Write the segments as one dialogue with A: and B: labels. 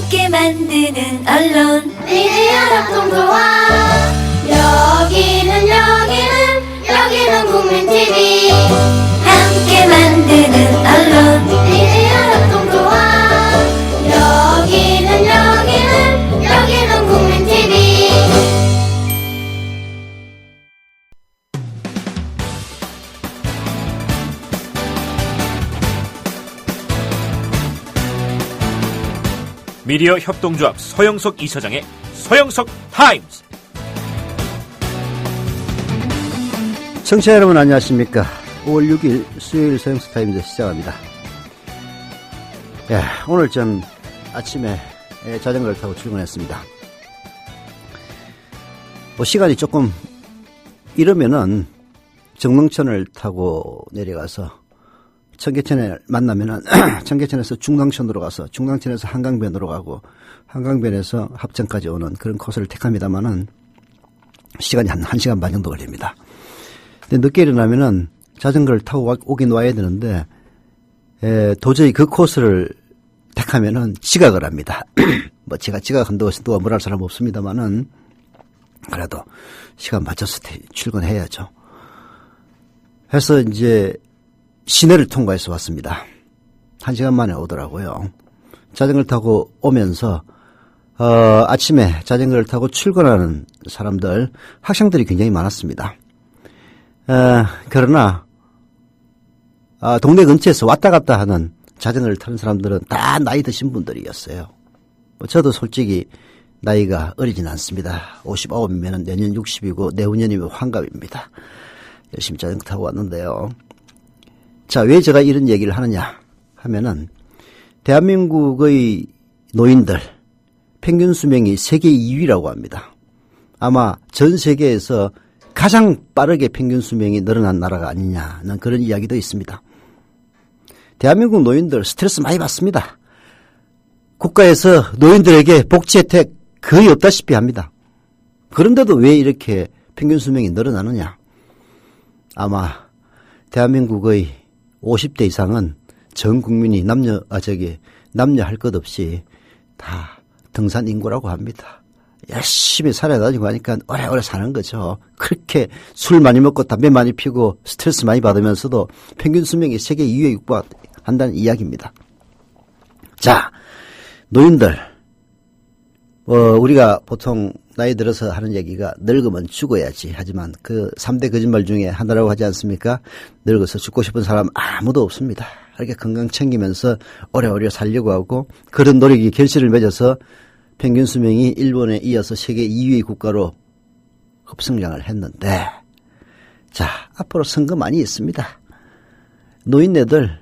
A: 함께 만드는 언론
B: 미디어 협동조합. 여기는 국민TV.
A: 함께 만드는 언론
B: 미디어 협동조합. 여기는 국민TV.
C: 미디어 협동조합 서영석 이사장의 서영석 타임스.
D: 청취자 여러분 안녕하십니까. 5월 6일 수요일 서영석 타임즈 시작합니다. 오늘 좀 아침에 자전거를 타고 출근했습니다. 시간이 조금 이러면은 정릉천을 타고 내려가서 청계천을 만나면은 청계천에서 중랑천으로 가서 중랑천에서 한강변으로 가고 한강변에서 합천까지 오는 그런 코스를 택합니다만은 시간이 한 1시간 반 정도 걸립니다. 근데 늦게 일어나면은 자전거를 타고 오긴 와야 되는데 도저히 그 코스를 택하면은 지각을 합니다. 뭐 제가 지각한다고 해서 누가 뭐랄 사람 없습니다만은 그래도 시간 맞춰서 출근해야죠. 해서 이제 시내를 통과해서 왔습니다. 1시간 만에 오더라고요. 자전거를 타고 오면서 아침에 자전거를 타고 출근하는 사람들, 학생들이 굉장히 많았습니다. 그러나 동네 근처에서 왔다 갔다 하는 자전거를 타는 사람들은 다 나이 드신 분들이었어요. 저도 솔직히 나이가 어리진 않습니다. 59이면 내년 60이고 내후년이면 환갑입니다. 열심히 자전거 타고 왔는데요. 자, 왜 제가 이런 얘기를 하느냐 하면은 대한민국의 노인들 평균 수명이 세계 2위라고 합니다. 아마 전 세계에서 가장 빠르게 평균 수명이 늘어난 나라가 아니냐는 그런 이야기도 있습니다. 대한민국 노인들 스트레스 많이 받습니다. 국가에서 노인들에게 복지 혜택 거의 없다시피 합니다. 그런데도 왜 이렇게 평균 수명이 늘어나느냐? 아마 대한민국의 50대 이상은 전 국민이 남녀 할 것 없이 다 등산 인구라고 합니다. 열심히 살아야 다니고 하니까 오래오래 사는 거죠. 그렇게 술 많이 먹고 담배 많이 피우고 스트레스 많이 받으면서도 평균 수명이 세계 2위에 육박한다는 이야기입니다. 자, 노인들, 우리가 보통 나이 들어서 하는 얘기가 늙으면 죽어야지. 하지만 그 3대 거짓말 중에 하나라고 하지 않습니까? 늙어서 죽고 싶은 사람 아무도 없습니다. 이렇게 건강 챙기면서 오래오래 살려고 하고 그런 노력이 결실을 맺어서 평균 수명이 일본에 이어서 세계 2위 국가로 급성장을 했는데, 자, 앞으로 선거 많이 있습니다. 노인네들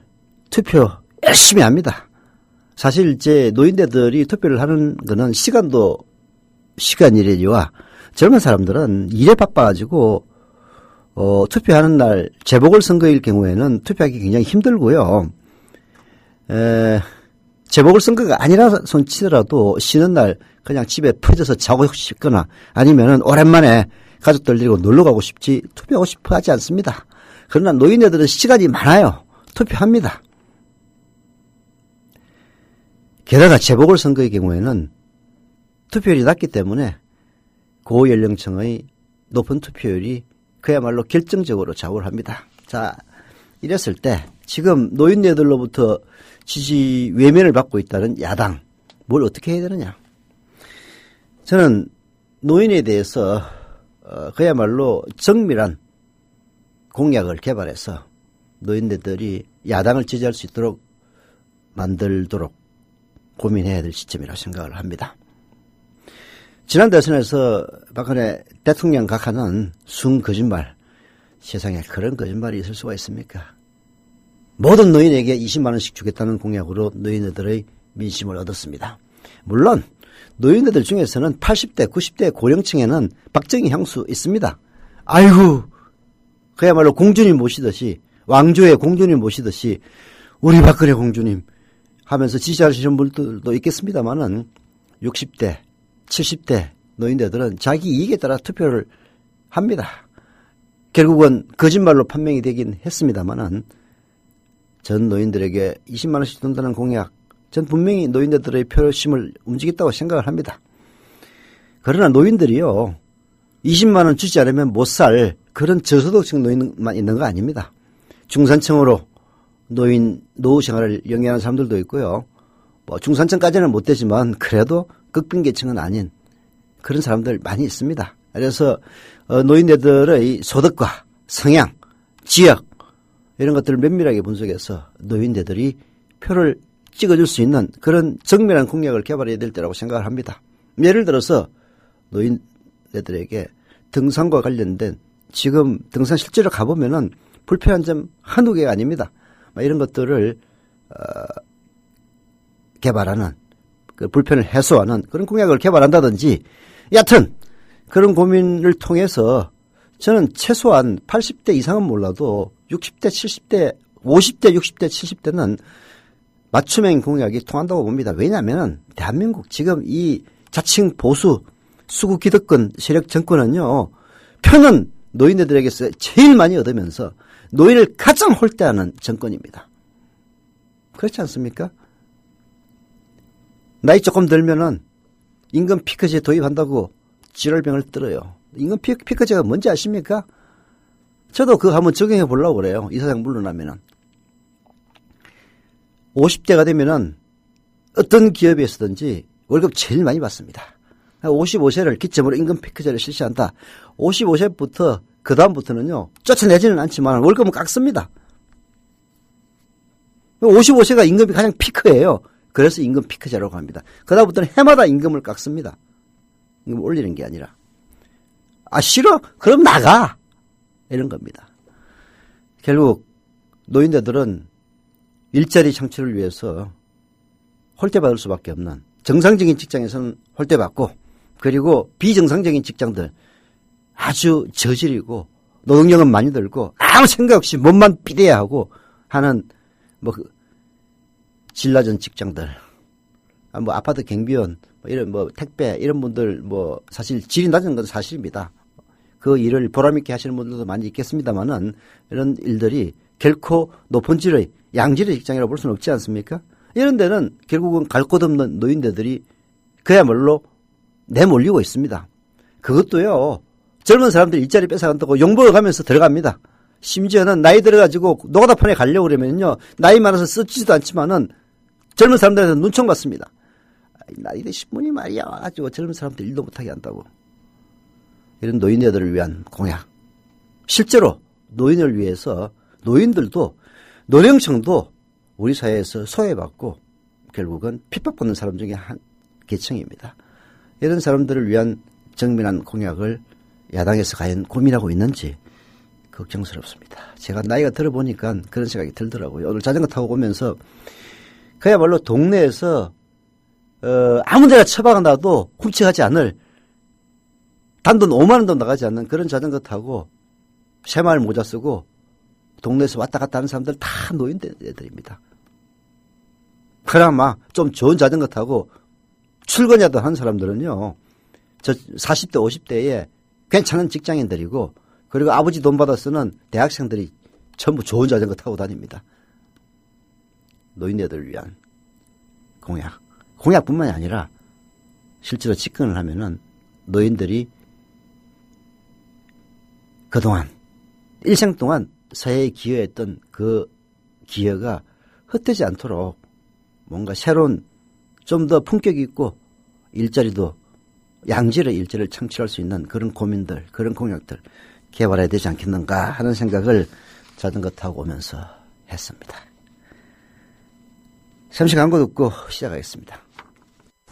D: 투표 열심히 합니다. 사실 이제 노인네들이 투표를 하는 거는 시간이래지와 젊은 사람들은 일에 바빠가지고 투표하는 날 재보궐선거일 경우에는 투표하기 굉장히 힘들고요. 재보궐선거가 아니라 손치더라도 쉬는 날 그냥 집에 퍼져서 자고 싶거나 아니면은 오랜만에 가족들 데리고 놀러 가고 싶지 투표하고 싶어 하지 않습니다. 그러나 노인네들은 시간이 많아요. 투표합니다. 게다가 재보궐선거의 경우에는 투표율이 낮기 때문에 고연령층의 높은 투표율이 그야말로 결정적으로 좌우를 합니다. 자, 이랬을 때 지금 노인네들로부터 지지 외면을 받고 있다는 야당, 뭘 어떻게 해야 되느냐. 저는 노인에 대해서 그야말로 정밀한 공약을 개발해서 노인네들이 야당을 지지할 수 있도록 만들도록 고민해야 될 시점이라고 생각을 합니다. 지난 대선에서 박근혜 대통령 각하는 순 거짓말, 세상에 그런 거짓말이 있을 수가 있습니까? 모든 노인에게 20만 원씩 주겠다는 공약으로 노인들의 민심을 얻었습니다. 물론 노인들 중에서는 80대, 90대 고령층에는 박정희 향수 있습니다. 아이고, 그야말로 공주님 모시듯이, 왕조의 공주님 모시듯이 우리 박근혜 공주님 하면서 지지하시는 분들도 있겠습니다만은 60대, 70대 노인들은 자기 이익에 따라 투표를 합니다. 결국은 거짓말로 판명이 되긴 했습니다만은 전 노인들에게 20만 원씩 준다는 공약 전 분명히 노인네들의 표심을 움직였다고 생각을 합니다. 그러나 노인들이요, 20만 원 주지 않으면 못 살 그런 저소득층 노인만 있는 거 아닙니다. 중산층으로 노후 생활을 영위하는 사람들도 있고요. 뭐 중산층까지는 못 되지만 그래도 극빈계층은 아닌 그런 사람들 많이 있습니다. 그래서 노인네들의 소득과 성향, 지역 이런 것들을 면밀하게 분석해서 노인네들이 표를 찍어줄 수 있는 그런 정밀한 공약을 개발해야 될 때라고 생각을 합니다. 예를 들어서 노인네들에게 등산과 관련된 지금 등산 실제로 가보면은 불편한 점 한두 개가 아닙니다. 이런 것들을 개발하는, 그 불편을 해소하는 그런 공약을 개발한다든지, 여하튼 그런 고민을 통해서 저는 최소한 80대 이상은 몰라도 60대, 70대, 50대, 60대, 70대는 맞춤형 공약이 통한다고 봅니다. 왜냐하면 대한민국 지금 이 자칭 보수 수구 기득권 세력 정권은요, 표는 노인네들에게서 제일 많이 얻으면서 노인을 가장 홀대하는 정권입니다. 그렇지 않습니까? 나이 조금 들면은 임금 피크제 도입한다고 지랄병을 떨어요. 임금 피크제가 뭔지 아십니까? 저도 그거 한번 적용해 보려고 그래요. 이사장 물러나면은. 50대가 되면은 어떤 기업에서든지 월급 제일 많이 받습니다. 55세를 기점으로 임금 피크제를 실시한다. 55세부터 그 다음부터는요, 쫓아내지는 않지만 월급은 깎습니다. 55세가 임금이 가장 피크예요. 그래서 임금 피크제라고 합니다. 그 다음부터는 해마다 임금을 깎습니다. 임금 올리는 게 아니라. 아, 싫어? 그럼 나가! 이런 겁니다. 결국 노인네들은 일자리 창출을 위해서 홀대받을 수밖에 없는, 정상적인 직장에서는 홀대받고, 그리고 비정상적인 직장들 아주 저질이고 노동력은 많이 들고 아무 생각 없이 몸만 비대야 하고 하는 질 낮은 직장들, 뭐 아파트 경비원, 이런 택배 이런 분들 사실 질이 낮은 건 사실입니다. 그 일을 보람있게 하시는 분들도 많이 있겠습니다만은 이런 일들이 결코 높은 질의 양질의 직장이라고 볼 수는 없지 않습니까? 이런 데는 결국은 갈 곳 없는 노인네들이 그야말로 내몰리고 있습니다. 그것도요, 젊은 사람들 일자리 뺏어간다고 용보어가면서 들어갑니다. 심지어는 나이 들어가지고 노가다판에 가려고 그러면요, 나이 많아서 쓰지도 않지만은 젊은 사람들한테 눈총 받습니다. 나이 드신 분이 말이야 와가지고 젊은 사람들 일도 못하게 한다고. 이런 노인네들을 위한 공약. 실제로 노인을 위해서 노인들도, 노령층도 우리 사회에서 소외받고 결국은 핍박받는 사람 중에 한 계층입니다. 이런 사람들을 위한 정밀한 공약을 야당에서 과연 고민하고 있는지 걱정스럽습니다. 제가 나이가 들어보니까 그런 생각이 들더라고요. 오늘 자전거 타고 오면서 그야말로 동네에서 아무 데나 처박아 놔도 훔쳐가지 않을, 단돈 5만 원도 나가지 않는 그런 자전거 타고 새마을 모자 쓰고 동네에서 왔다 갔다 하는 사람들 다 노인들입니다. 그나마 좀 좋은 자전거 타고 출근이라도 하는 사람들은요, 저 40대, 50대에 괜찮은 직장인들이고, 그리고 아버지 돈 받아 쓰는 대학생들이 전부 좋은 자전거 타고 다닙니다. 노인네들을 위한 공약. 공약뿐만이 아니라 실제로 집권을 하면은 노인들이 그동안 일생 동안 사회에 기여했던 그 기여가 헛되지 않도록 뭔가 새로운 좀 더 품격 있고 일자리도 양질의 일자리를 창출할 수 있는 그런 고민들, 그런 공약들 개발해야 되지 않겠는가 하는 생각을 자전거 타고 오면서 했습니다. 잠시 광고 듣고 시작하겠습니다.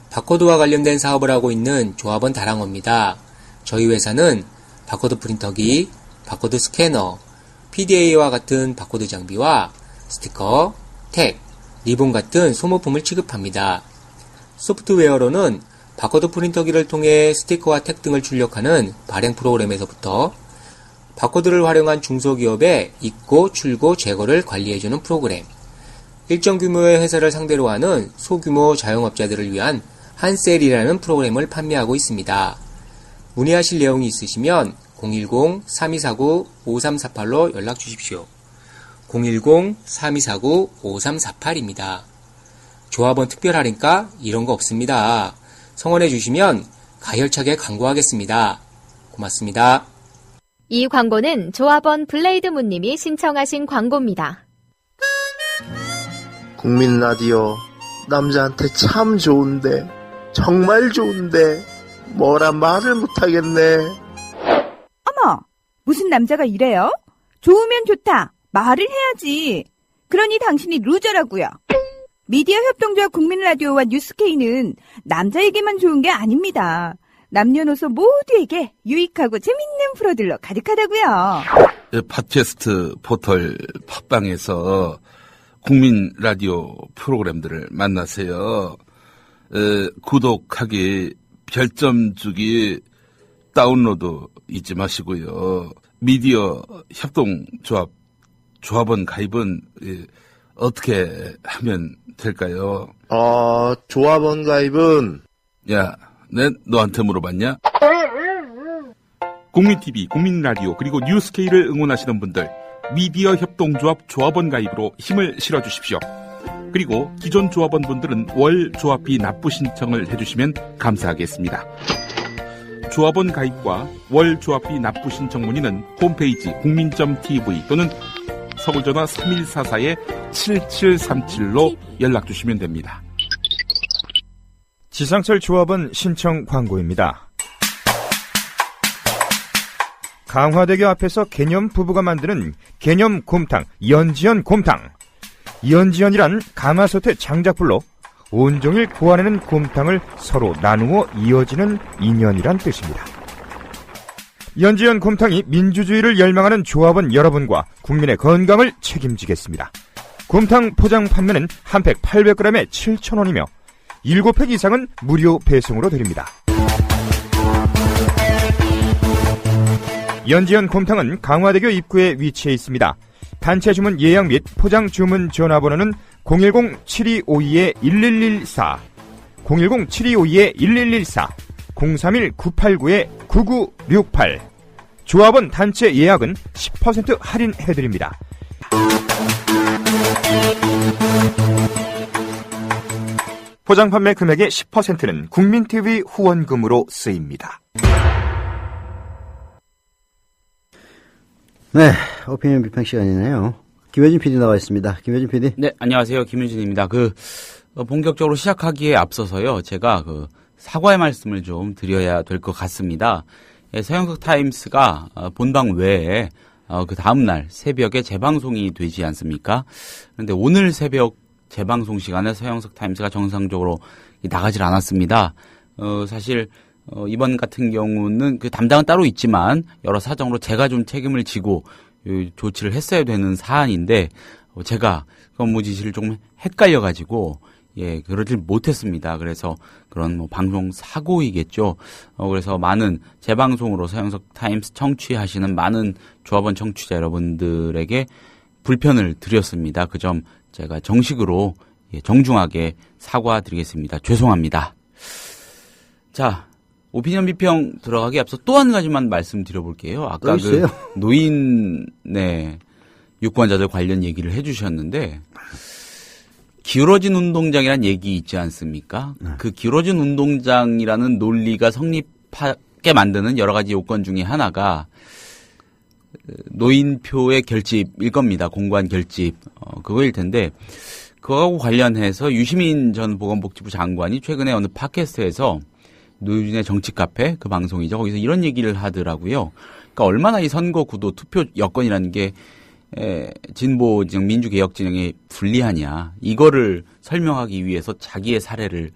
E: 바코드와 관련된 사업을 하고 있는 조합원 다랑어입니다. 저희 회사는 바코드 프린터기, 바코드 스캐너, PDA와 같은 바코드 장비와 스티커, 택, 리본 같은 소모품을 취급합니다. 소프트웨어로는 바코드 프린터기를 통해 스티커와 택 등을 출력하는 발행 프로그램에서부터 바코드를 활용한 중소기업의 입고, 출고, 제거를 관리해주는 프로그램, 일정 규모의 회사를 상대로 하는 소규모 자영업자들을 위한 한셀이라는 프로그램을 판매하고 있습니다. 문의하실 내용이 있으시면 010-3249-5348로 연락 주십시오. 010-3249-5348입니다. 조합원 특별 할인가 이런 거 없습니다. 성원해 주시면 가열차게 광고하겠습니다. 고맙습니다.
F: 이 광고는 조합원 블레이드문님이 신청하신 광고입니다.
G: 국민 라디오 남자한테 참 좋은데 정말 좋은데 뭐라 말을 못하겠네.
H: 어머, 무슨 남자가 이래요? 좋으면 좋다. 말을 해야지. 그러니 당신이 루저라고요. 미디어 협동조합 국민라디오와 뉴스케이는 남자에게만 좋은 게 아닙니다. 남녀노소 모두에게 유익하고 재밌는 프로들로 가득하다고요.
I: 팟캐스트 포털 팟빵에서 국민 라디오 프로그램들을 만나세요. 구독하기, 별점 주기, 다운로드 잊지 마시고요. 미디어 협동조합 조합원 가입은 어떻게 하면 될까요?
G: 조합원 가입은
I: 야, 내 너한테 물어봤냐?
C: 국민TV, 국민라디오 그리고 뉴스케이를 응원하시는 분들 미디어 협동조합 조합원 가입으로 힘을 실어주십시오. 그리고 기존 조합원분들은 월 조합비 납부 신청을 해주시면 감사하겠습니다. 조합원 가입과 월 조합비 납부 신청 문의는 홈페이지 국민.tv 또는 서울전화 3144-7737로 연락주시면 됩니다.
J: 지상철 조합원 신청 광고입니다. 강화대교 앞에서 개념 부부가 만드는 개념 곰탕, 연지연 곰탕. 연지연이란 가마솥의 장작불로 온종일 구워내는 곰탕을 서로 나누어 이어지는 인연이란 뜻입니다. 연지연 곰탕이 민주주의를 열망하는 조합원 여러분과 국민의 건강을 책임지겠습니다. 곰탕 포장 판매는 한 팩 800g에 7,000원이며 7팩 이상은 무료 배송으로 드립니다. 연지연 곰탕은 강화대교 입구에 위치해 있습니다. 단체 주문 예약 및 포장 주문 전화번호는 010-7252-1114, 010-7252-1114, 031-989-9968. 조합원 단체 예약은 10% 할인해드립니다. 포장 판매 금액의 10%는 국민TV 후원금으로 쓰입니다.
D: 네, 오피니언 비평 시간이네요. 김효진 PD 나와 있습니다. 김효진 PD.
K: 네, 안녕하세요. 김효진입니다. 본격적으로 시작하기에 앞서서요, 제가 사과의 말씀을 좀 드려야 될 것 같습니다. 서영석 타임스가 본방 외에 그 다음날 새벽에 재방송이 되지 않습니까? 그런데 오늘 새벽 재방송 시간에 서영석 타임스가 정상적으로 나가질 않았습니다. 사실 이번 같은 경우는 그 담당은 따로 있지만 여러 사정으로 제가 좀 책임을 지고 조치를 했어야 되는 사안인데 제가 업무 지시를 좀 헷갈려가지고 그러질 못했습니다. 그래서 그런 방송 사고이겠죠. 그래서 많은 재방송으로 서영석 타임스 청취하시는 많은 조합원 청취자 여러분들에게 불편을 드렸습니다. 그 점 제가 정식으로 정중하게 사과드리겠습니다. 죄송합니다. 자, 오피니언 비평 들어가기 앞서 또 한 가지만 말씀드려볼게요. 아까 노인의 유권자들 관련 얘기를 해주셨는데 기울어진 운동장이라는 얘기 있지 않습니까? 그 기울어진 운동장이라는 논리가 성립하게 만드는 여러 가지 요건 중에 하나가 노인표의 결집일 겁니다. 공관 결집. 그거일 텐데 그거하고 관련해서 유시민 전 보건복지부 장관이 최근에 어느 팟캐스트에서 노유진의 정치 카페, 그 방송이죠. 거기서 이런 얘기를 하더라고요. 그러니까 얼마나 이 선거 구도 투표 여건이라는 게 진보 진영, 민주개혁 진영에 불리하냐. 이거를 설명하기 위해서 자기의 사례를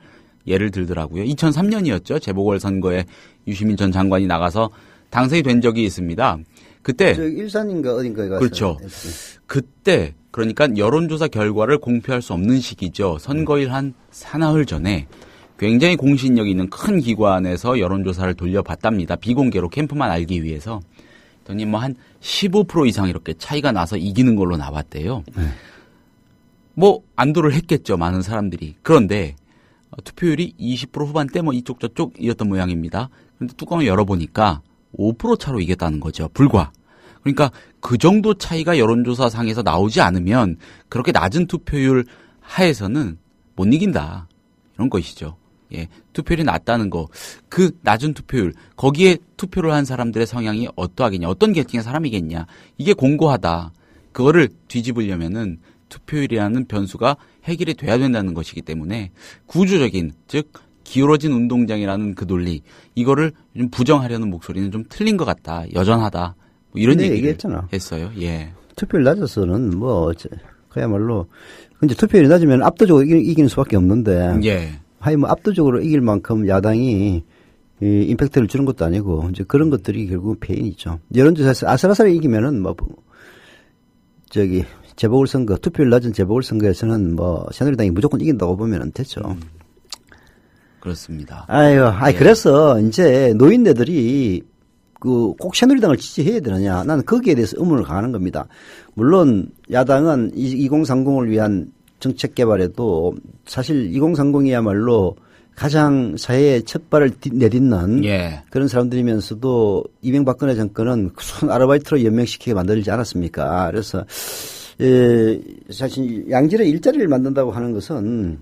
K: 예를 들더라고요. 2003년이었죠. 재보궐선거에 유시민 전 장관이 나가서 당선이 된 적이 있습니다. 그때
D: 일산인가 어딘가에 가서
K: 그렇죠. 그때 그러니까 여론조사 결과를 공표할 수 없는 시기죠. 선거일 한 사나흘 전에 굉장히 공신력 있는 큰 기관에서 여론조사를 돌려봤답니다. 비공개로 캠프만 알기 위해서. 그랬더니 한 15% 이상 이렇게 차이가 나서 이기는 걸로 나왔대요. 안도를 했겠죠. 많은 사람들이. 그런데 투표율이 20% 후반대 이쪽 저쪽이었던 모양입니다. 그런데 뚜껑을 열어보니까 5% 차로 이겼다는 거죠. 불과. 그러니까 그 정도 차이가 여론조사상에서 나오지 않으면 그렇게 낮은 투표율 하에서는 못 이긴다. 이런 것이죠. 예, 투표율이 낮다는 거, 그 낮은 투표율, 거기에 투표를 한 사람들의 성향이 어떠하겠냐, 어떤 계층의 사람이겠냐, 이게 공고하다. 그거를 뒤집으려면은 투표율이라는 변수가 해결이 돼야 된다는 것이기 때문에 구조적인, 즉 기울어진 운동장이라는 그 논리, 이거를 좀 부정하려는 목소리는 좀 틀린 것 같다, 여전하다, 뭐 이런 얘기를
D: 얘기했잖아.
K: 했어요. 예.
D: 투표율 낮아서는 뭐 그야말로 근데 투표율이 낮으면 압도적으로 이기는 수밖에 없는데.
K: 예.
D: 하여 뭐 압도적으로 이길 만큼 야당이 이 임팩트를 주는 것도 아니고 이제 그런 것들이 결국 패인이죠. 여론조사에서 아슬아슬하게 이기면은 뭐 재보궐선거 투표율 낮은 재보궐선거에서는 뭐 새누리당이 무조건 이긴다고 보면은 됐죠.
K: 그렇습니다.
D: 예. 그래서 이제 노인네들이 꼭 새누리당을 지지해야 되느냐. 나는 거기에 대해서 의문을 가하는 겁니다. 물론 야당은 2030을 위한 정책 개발에도 사실 2030이야말로 가장 사회의 첫 발을 내딛는
K: 예.
D: 그런 사람들이면서도 이명박근혜 정권은 순 아르바이트로 연명시키게 만들지 않았습니까? 그래서 사실 양질의 일자리를 만든다고 하는 것은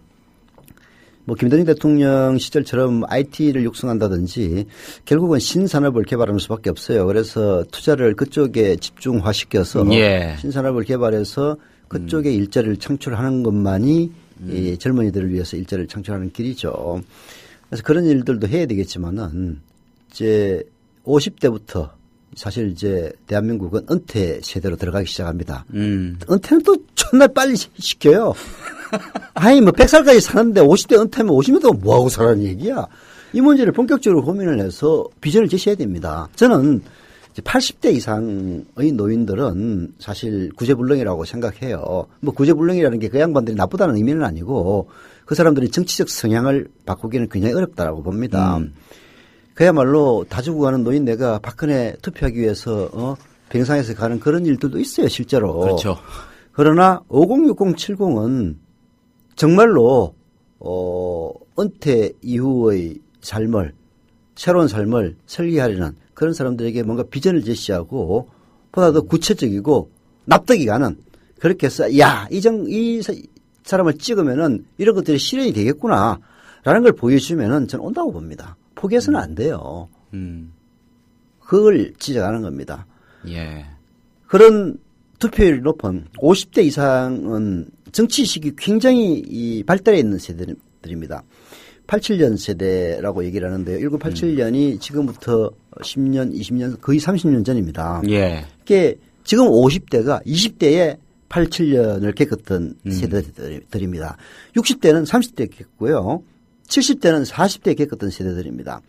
D: 뭐 김대중 대통령 시절처럼 IT를 육성한다든지 결국은 신산업을 개발하는 수밖에 없어요. 그래서 투자를 그쪽에 집중화시켜서
K: 예.
D: 신산업을 개발해서 그쪽에 일자리를 창출하는 것만이 이 젊은이들을 위해서 일자리를 창출하는 길이죠. 그래서 그런 일들도 해야 되겠지만은 이제 50대부터 사실 이제 대한민국은 은퇴 세대로 들어가기 시작합니다. 은퇴는 또 존나 빨리 시켜요. 아니 뭐 100살까지 사는데 50대 은퇴하면 50년 동안 뭐하고 살라는 얘기야. 이 문제를 본격적으로 고민을 해서 비전을 제시해야 됩니다. 저는 80대 이상의 노인들은 사실 구제불능이라고 생각해요. 뭐 구제불능이라는 게 그 양반들이 나쁘다는 의미는 아니고 그 사람들이 정치적 성향을 바꾸기는 굉장히 어렵다라고 봅니다. 그야말로 다 죽어가는 노인네가 박근혜 투표하기 위해서 병상에서 가는 그런 일들도 있어요, 실제로.
K: 그렇죠.
D: 그러나 506070은 정말로 은퇴 이후의 삶을 새로운 삶을 설계하려는 그런 사람들에게 뭔가 비전을 제시하고 보다 더 구체적이고 납득이 가는 그렇게 해서 이 사람을 찍으면은 이런 것들이 실현이 되겠구나라는 걸 보여주면은 저는 온다고 봅니다. 포기해서는 안 돼요. 그걸 지적하는 겁니다.
K: 예.
D: 그런 투표율이 높은 50대 이상은 정치의식이 굉장히 발달해 있는 세대들입니다. 87년 세대라고 얘기를 하는데요. 1987년이 지금부터 10년, 20년, 거의 30년 전입니다.
K: 예.
D: 이게 지금 50대가 20대에 87년을 겪었던 세대들입니다. 60대는 30대 겪고요. 70대는 40대 겪었던 세대들입니다.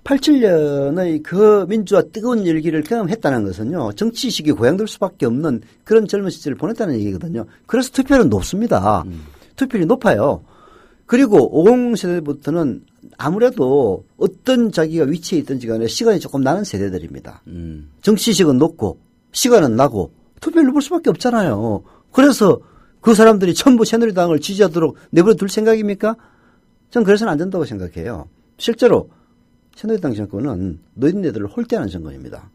D: 87년의 그 민주화 뜨거운 열기를 경험했다는 것은요. 정치의식이 고양될 수밖에 없는 그런 젊은 시절을 보냈다는 얘기거든요. 그래서 투표율은 높습니다. 투표율이 높아요. 그리고 50세대부터는 아무래도 어떤 자기가 위치에 있든지 간에 시간이 조금 나는 세대들입니다. 정치의식은 높고 시간은 나고 투표율을 볼 수밖에 없잖아요. 그래서 그 사람들이 전부 새누리당을 지지하도록 내버려 둘 생각입니까? 전 그래서는 안 된다고 생각해요. 실제로 새누리당 정권은 노인네들을 홀대하는 정권입니다.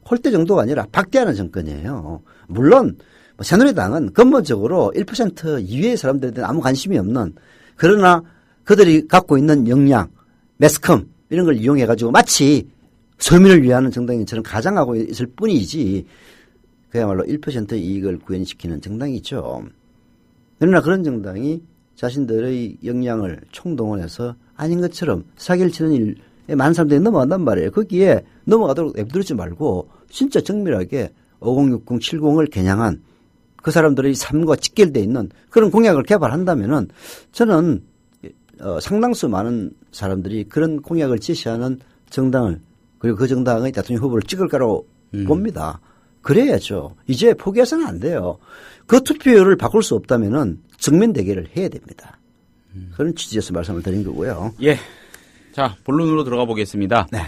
D: 홀대 정도가 아니라 박대하는 정권이에요. 물론 새누리당은 근본적으로 1% 이외의 사람들에 대한 아무 관심이 없는 그러나 그들이 갖고 있는 역량, 매스컴 이런 걸 이용해가지고 마치 서민을 위하는 정당인처럼 가장하고 있을 뿐이지 그야말로 1%의 이익을 구현시키는 정당이죠. 그러나 그런 정당이 자신들의 역량을 총동원해서 아닌 것처럼 사기를 치는 일에 많은 사람들이 넘어간단 말이에요. 거기에 넘어가도록 내버리지 말고 진짜 정밀하게 5060, 70을 겨냥한 그 사람들의 삶과 직결되어 있는 그런 공약을 개발한다면은 저는 상당수 많은 사람들이 그런 공약을 제시하는 정당을 그리고 그 정당의 대통령 후보를 찍을 거라고 봅니다. 그래야죠. 이제 포기해서는 안 돼요. 그 투표율을 바꿀 수 없다면은 정면 대결을 해야 됩니다. 그런 취지에서 말씀을 드린 거고요.
K: 예. 자, 본론으로 들어가 보겠습니다.
D: 네.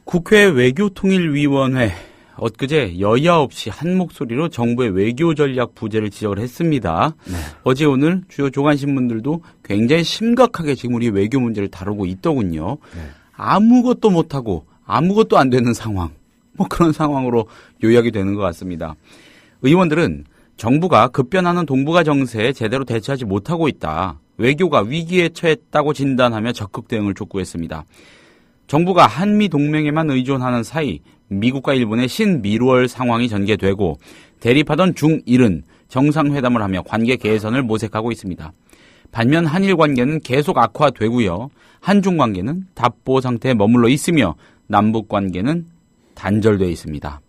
K: 국회 외교통일위원회 엊그제 여야 없이 한 목소리로 정부의 외교 전략 부재를 지적을 했습니다.
D: 네.
K: 어제 오늘 주요 조간신문들도 굉장히 심각하게 지금 우리 외교 문제를 다루고 있더군요.
D: 네.
K: 아무것도 못하고 아무것도 안 되는 상황. 뭐 그런 상황으로 요약이 되는 것 같습니다. 의원들은 정부가 급변하는 동북아 정세에 제대로 대처하지 못하고 있다. 외교가 위기에 처했다고 진단하며 적극 대응을 촉구했습니다. 정부가 한미 동맹에만 의존하는 사이 미국과 일본의 신미루얼 상황이 전개되고 대립하던 중일은 정상회담을 하며 관계 개선을 모색하고 있습니다. 반면 한일 관계는 계속 악화되고요. 한중 관계는 답보 상태에 머물러 있으며 남북 관계는 단절되어 있습니다.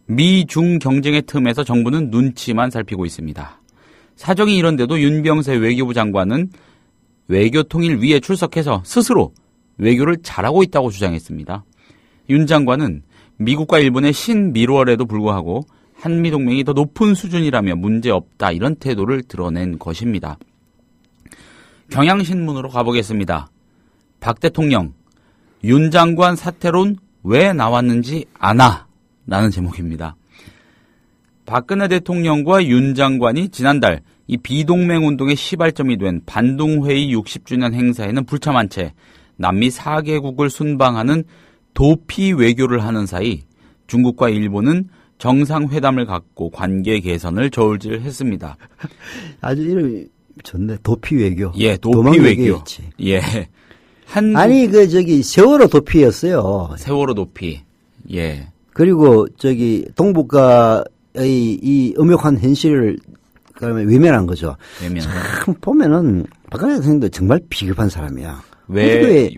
K: 미중 경쟁의 틈에서 정부는 눈치만 살피고 있습니다. 사정이 이런데도 윤병세 외교부 장관은 외교통일위에 출석해서 스스로 외교를 잘하고 있다고 주장했습니다. 윤 장관은 미국과 일본의 신미루얼에도 불구하고 한미동맹이 더 높은 수준이라며 문제없다 이런 태도를 드러낸 것입니다. 경향신문으로 가보겠습니다. 박 대통령, 윤 장관 사퇴론 왜 나왔는지 아나? 라는 제목입니다. 박근혜 대통령과 윤 장관이 지난달 이 비동맹 운동의 시발점이 된 반동회의 60주년 행사에는 불참한 채 남미 4개국을 순방하는 도피 외교를 하는 사이 중국과 일본은 정상회담을 갖고 관계 개선을 저울질했습니다.
D: 아주 이름이 좋네. 도피 외교.
K: 예, 도피 외교. 예.
D: 아니 세월호 도피였어요.
K: 세월호 도피. 예.
D: 그리고 동북아의 이 엄혹한 현실을 외면한 거죠.
K: 외면.
D: 참 보면은 박근혜 대통령도 정말 비겁한 사람이야.
K: 왜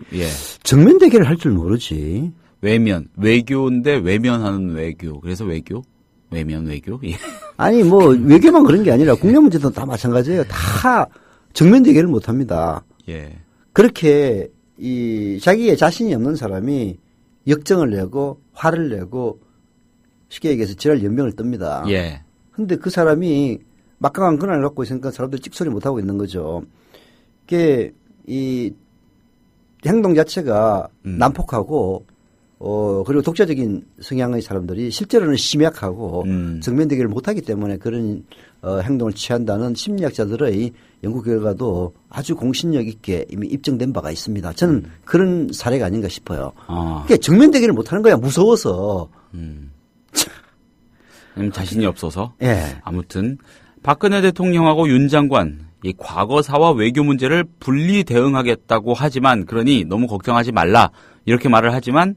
D: 정면 대결을 할 줄 모르지.
K: 외교인데 외면하는 외교. 그래서 외면 외교. 예.
D: 아니 외교만 그런 게 아니라 국내 문제도 다 마찬가지예요. 다 정면 대결을 못 합니다.
K: 예.
D: 그렇게 자기의 자신이 없는 사람이 역정을 내고 화를 내고 쉽게 얘기해서 지랄 연병을 뜹니다.
K: 예.
D: 근데 그 사람이 막강한 근황을 갖고 있으니까 사람들이 찍소리 못 하고 있는 거죠. 그게 이 행동 자체가 난폭하고 그리고 독자적인 성향의 사람들이 실제로는 심약하고 정면 대결을 못하기 때문에 그런 행동을 취한다는 심리학자들의 연구 결과도 아주 공신력 있게 이미 입증된 바가 있습니다. 저는 그런 사례가 아닌가 싶어요. 그러니까 정면 대결을 못하는 거야. 무서워서.
K: 자신이 없어서.
D: 예.
K: 아무튼 박근혜 대통령하고 윤 장관 이 과거사와 외교 문제를 분리 대응하겠다고 하지만 그러니 너무 걱정하지 말라 이렇게 말을 하지만